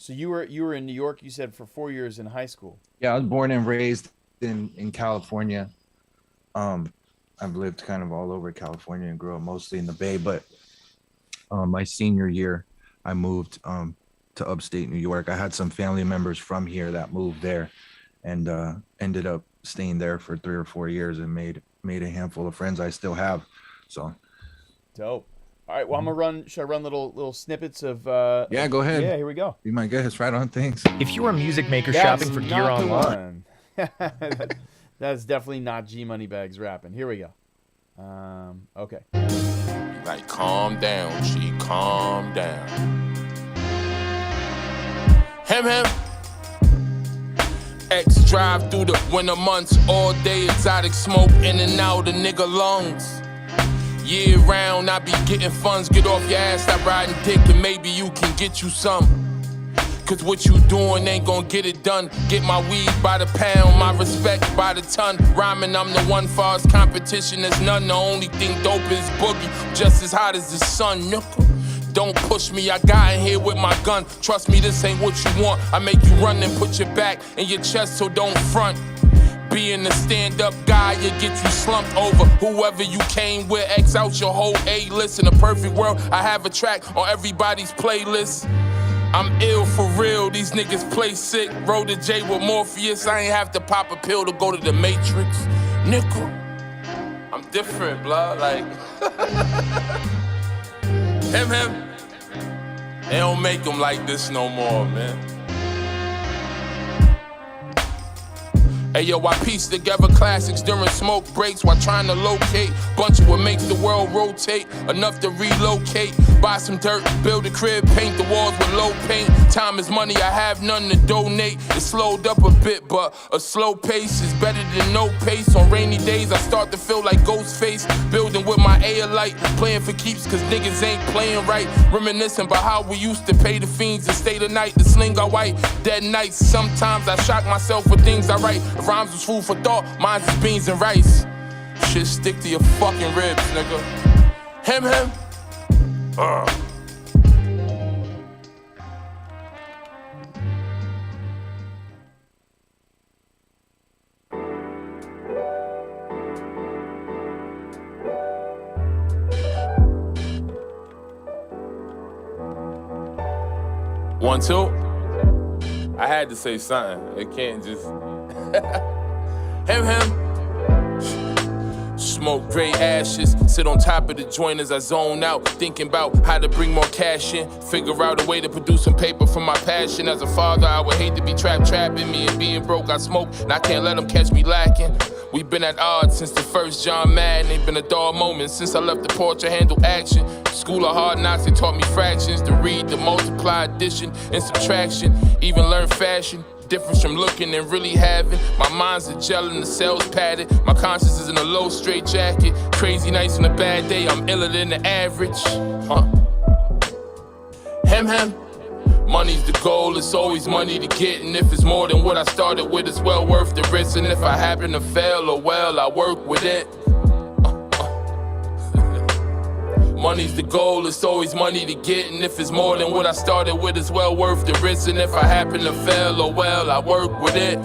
So you were in New York, you said, for 4 years in high school. Yeah, I was born and raised in California. I've lived kind of all over California and grew up mostly in the Bay, but my senior year, I moved to upstate New York. I had some family members from here that moved there, and ended up staying there for 3 or 4 years and made a handful of friends I still have. So dope. All right, well, I'm gonna should I run little snippets of yeah, go ahead. Yeah, here we go. Be my guest, right on things. If you're a music maker shopping for gear online, that's definitely not G Money Bags rapping. Here we go. Okay. Like, calm down, G, calm down. Him. X drive through the winter months, all day exotic smoke in and out of nigga lungs. Year round, I be getting funds, get off your ass, stop riding dick, and maybe you can get you some. Cause what you doing ain't gon' get it done. Get my weed by the pound, my respect by the ton. Rhyming, I'm the one for us, competition is none. The only thing dope is boogie, just as hot as the sun, nigga. Don't push me, I got in here with my gun. Trust me, this ain't what you want. I make you run and put your back in your chest, so don't front. Being a stand-up guy, you get you slumped over whoever you came with. X out your whole A-list. In a perfect world, I have a track on everybody's playlist. I'm ill for real, these niggas play sick. Roll the J with Morpheus, I ain't have to pop a pill to go to the Matrix. Nickel, I'm different, blood, like him. They don't make them like this no more, man. Hey yo, I piece together classics during smoke breaks while trying to locate bunch of what makes the world rotate, enough to relocate, buy some dirt, build a crib, paint the walls with low paint. Time is money, I have none to donate. It slowed up a bit, but a slow pace is better than no pace. On rainy days, I start to feel like Ghostface, building with my Airlight, playing for keeps cause niggas ain't playing right. Reminiscing about how we used to pay the fiends and stay the night. The sling got white, dead nights. Sometimes I shock myself with things I write. Rhymes was food for thought, mine's is beans and rice. Shit stick to your fucking ribs, nigga. Him. One, two. I had to say something. It can't just. Him. Smoke gray ashes, sit on top of the joint as I zone out, thinking about how to bring more cash in, figure out a way to produce some paper from my passion. As a father, I would hate to be trapping me, and being broke, I smoke, and I can't let them catch me lacking. We've been at odds since the first John Madden, ain't been a dull moment since I left the porch to handle action. School of hard knocks, they taught me fractions, to read, to multiply, addition, and subtraction, even learn fashion. Difference from looking and really having. My mind's a gel and the cells padded. My conscience is in a low straight jacket. Crazy nights on a bad day, I'm iller than the average. Him. Money's the goal, it's always money to get. And if it's more than what I started with, it's well worth the risk. And if I happen to fail, or well, I work with it. Money's the goal, it's always money to get. And if it's more than what I started with, it's well worth the risk. And if I happen to fail, or well, I work with it.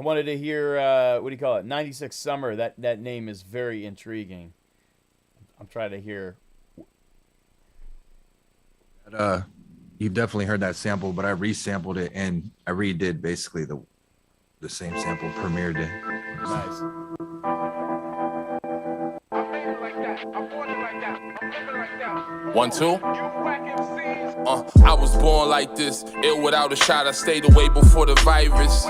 wanted to hear what do you call it? 96 Summer. That name is very intriguing. I'm trying to hear. You've definitely heard that sample, but I resampled it and I redid basically the same sample Premier did. Nice. One, two. I was born like this, ill without a shot. I stayed away before the virus.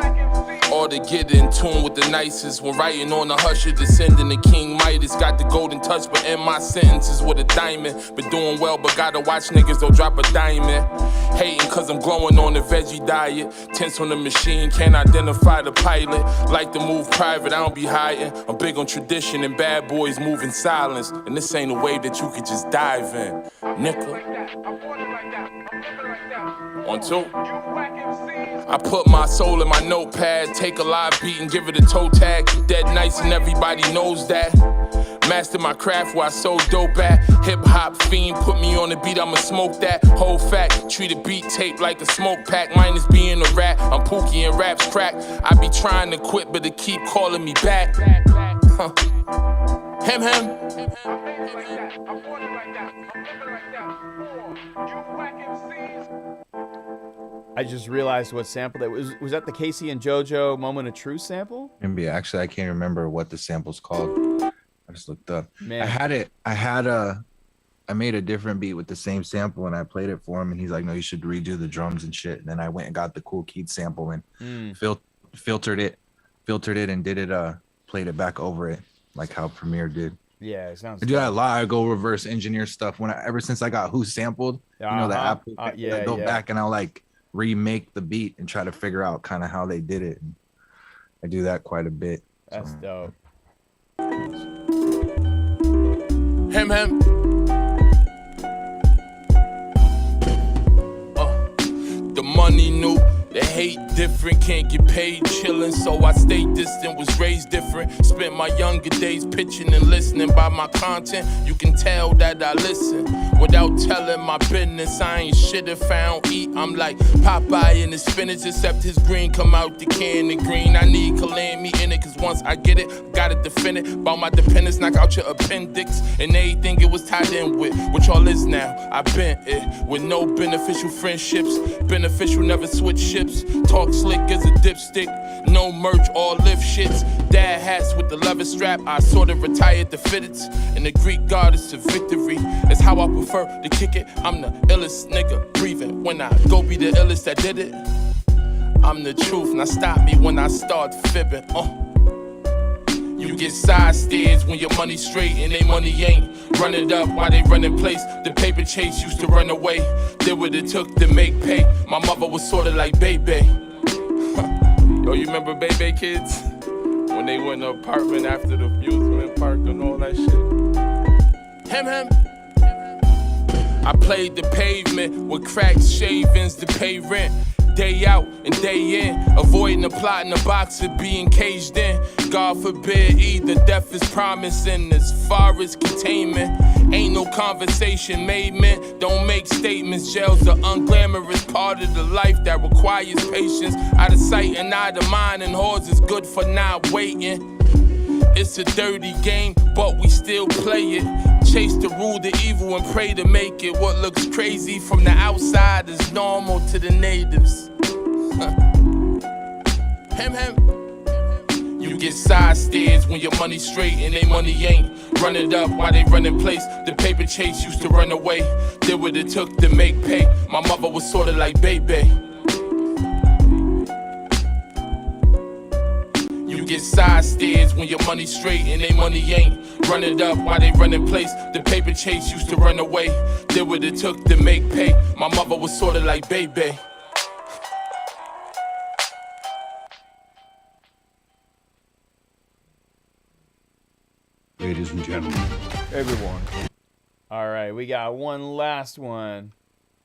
Or to get in tune with the nicest. When writing on the hush, you're descending to King Midas. Got the golden touch, but in my sentences with a diamond. Been doing well, but gotta watch niggas, don't drop a diamond. Hating cause I'm glowing on the veggie diet. Tense on the machine, can't identify the pilot. Like to move private, I don't be hiding. I'm big on tradition and bad boys move in silence. And this ain't a wave that you could just dive in, nigga. 1, 2. I put my soul in my notepad, take a live beat and give it a toe tag. Dead nice and everybody knows that. Master my craft where I so dope at. Hip hop fiend, put me on the beat, I'ma smoke that. Whole fact, treat a beat tape like a smoke pack. Minus being a rat, I'm Pookie and raps crack. I be trying to quit, but they keep calling me back. Him. I just realized what sample that was. Was that the Casey and JoJo Moment of Truth sample? Maybe actually I can't remember what the sample's called. I just looked up. Man. I made a different beat with the same sample and I played it for him and he's like, no, you should redo the drums and shit. And then I went and got the Cool Keith sample and filtered it and did it, played it back over it like how Premier did. Yeah, it sounds. I do that a lot. I go reverse engineer stuff ever since I got Who Sampled, the app. I go back and I'll like remake the beat and try to figure out kind of how they did it. And I do that quite a bit. That's dope. Him. The money new, the hate different, can't get paid chillin', so I stay distant, was raised different. Spent my younger days pitching and listening. By my content, you can tell that I listen. Without telling my business, I ain't shit if I don't eat. I'm like Popeye and his spinach, except his green come out the can of green. I need Kalan me in it, cause once I get it, gotta defend it. About my dependence, knock out your appendix. And everything it was tied in with, which all is now. I been it, with no beneficial friendships. Beneficial, never switch ships. Talk slick as a dipstick. No merch, all lift shits. Dad hats with the leather strap. I sorta retired the fitteds. And the Greek goddess of victory is how I prefer to kick it. I'm the illest nigga breathing. When I go be the illest that did it, I'm the truth. Now stop me when I start fibbing. You get side stares when your money straight and they money ain't. Run it up while they run in place. The paper chase used to run away. Did what it took to make pay. My mother was sorta like Bebe. Yo, you remember Bebe kids? When they went in the apartment after the amusement park and all that shit. Him. I played the pavement with cracked shavings to pay rent. Day out and day in, avoiding the plot in the box of being caged in. God forbid either death is promising as far as containment. Ain't no conversation made, man. Don't make statements. Jail's the unglamorous part of the life that requires patience. Out of sight and out of mind, and whores is good for not waiting. It's a dirty game, but we still play it. Chase to rule the evil and pray to make it. What looks crazy from the outside is normal to the natives. Him. You get side stares when your money straight and they money ain't. Run it up while they run in place. The paper chase used to run away. Did what it took to make pay. My mother was sorta like Bebe. You get side stares when your money straight and they money ain't. Run it up while they run in place. The paper chase used to run away. Did what it took to make pay. My mother was sorta like Bebe. Ladies and gentlemen. Everyone. All right, we got one last one.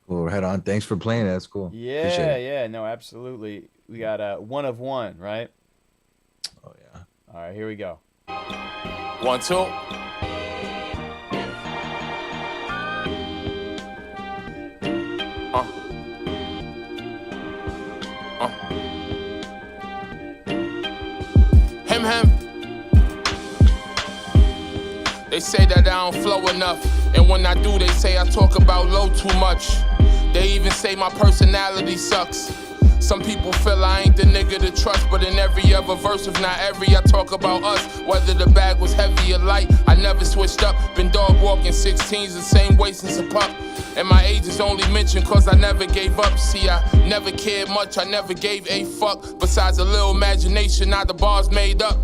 Cool, head on. Thanks for playing. That's cool. Yeah, no, absolutely. We got one of one, right? Oh yeah. All right, here we go. 1, 2. They say that I don't flow enough, and when I do, they say I talk about low too much. They even say my personality sucks. Some people feel I ain't the nigga to trust, but in every other verse, if not every, I talk about us. Whether the bag was heavy or light, I never switched up. Been dog walking 16s the same way since a pup. And my age is only mentioned cause I never gave up. See, I never cared much, I never gave a fuck. Besides a little imagination, now the bar's made up.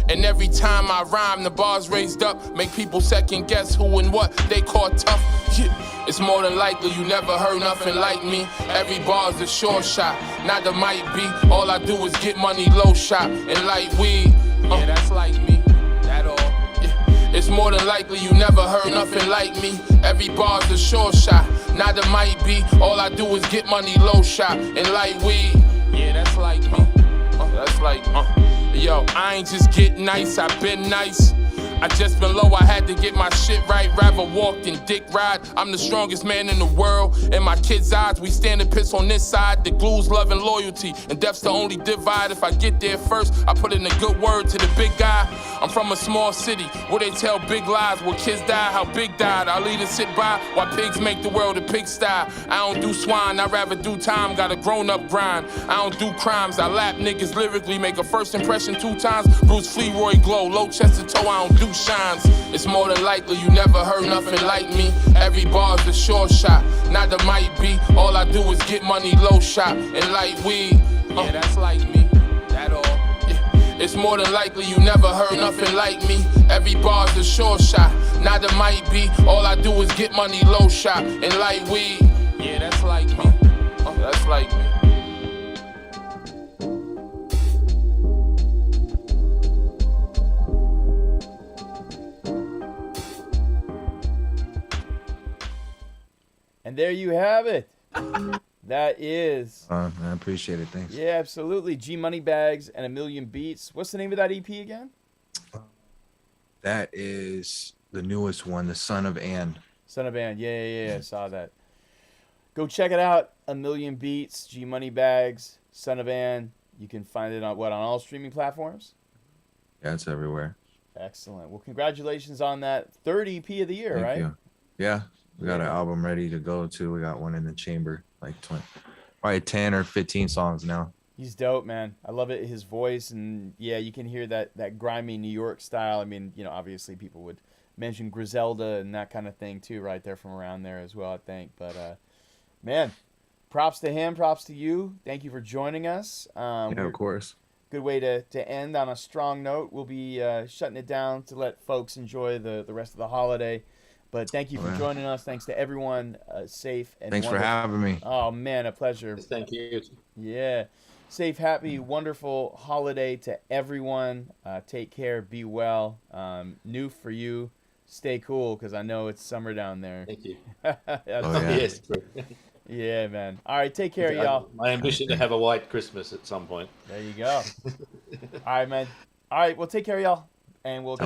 And every time I rhyme, the bar's raised up. Make people second guess who and what they call tough. Yeah. It's more than likely you never heard nothing like me. Every bar's a short shot, not the might be. All I do is get money low shot and light weed. Yeah, that's like me, that all. Yeah. It's more than likely you never heard nothing like me. Every bar's a short shot, not the might be. All I do is get money low shot and light weed. Yeah, that's like me. That's like, Yo, I ain't just get nice, I been nice. I just been low, I had to get my shit right. Rather walk than dick ride. I'm the strongest man in the world. In my kids' eyes, we stand and piss on this side. The glue's love and loyalty, and death's the only divide. If I get there first, I put in a good word to the big guy. I'm from a small city where they tell big lies. Where kids die, how big died. Our leaders sit by while pigs make the world a pigsty. I don't do swine, I'd rather do time. Got a grown-up grind. I don't do crimes, I lap niggas lyrically. Make a first impression 2 times. Bruce Leroy glow, low chest to toe, I don't do shines. It's more than likely you never heard nothing like me. Every bar's a short shot, not the might be. All I do is get money low shot and light weed. Yeah, that's like me, that all. Yeah. It's more than likely you never heard nothing like me. Every bar's a short shot, not the might be. All I do is get money low shot and light weed. Yeah, that's like me. That's like me. And there you have it. That is. I appreciate it. Thanks. Yeah, absolutely. G Money Bags and A Million Beats. What's the name of that EP again? That is the newest one, The Son of Ann. Son of Ann. Yeah. I saw that. Go check it out. A Million Beats, G Money Bags, Son of Ann. You can find it on on all streaming platforms? Yeah, it's everywhere. Excellent. Well, congratulations on that third EP of the year, Thank right? you. Yeah. We got an album ready to go too. We got one in the chamber, like 20, probably 10 or 15 songs now. He's dope, man. I love it. His voice, and yeah, you can hear that grimy New York style. I mean, obviously people would mention Griselda and that kind of thing too, right there from around there as well, I think. But man, props to him, props to you. Thank you for joining us. Yeah, of course. Good way to end on a strong note. We'll be shutting it down to let folks enjoy the rest of the holiday. But thank you for joining us. Thanks to everyone. Safe and Thanks wonderful. for having me. Oh, man, a pleasure. Thank you. Yeah. Safe, happy, wonderful holiday to everyone. Take care. Be well. New for you. Stay cool because I know it's summer down there. Thank you. Yes. Yeah, man. All right. Take care, y'all. My ambition to have a white Christmas at some point. There you go. All right, man. All right. Well, take care, y'all. And we'll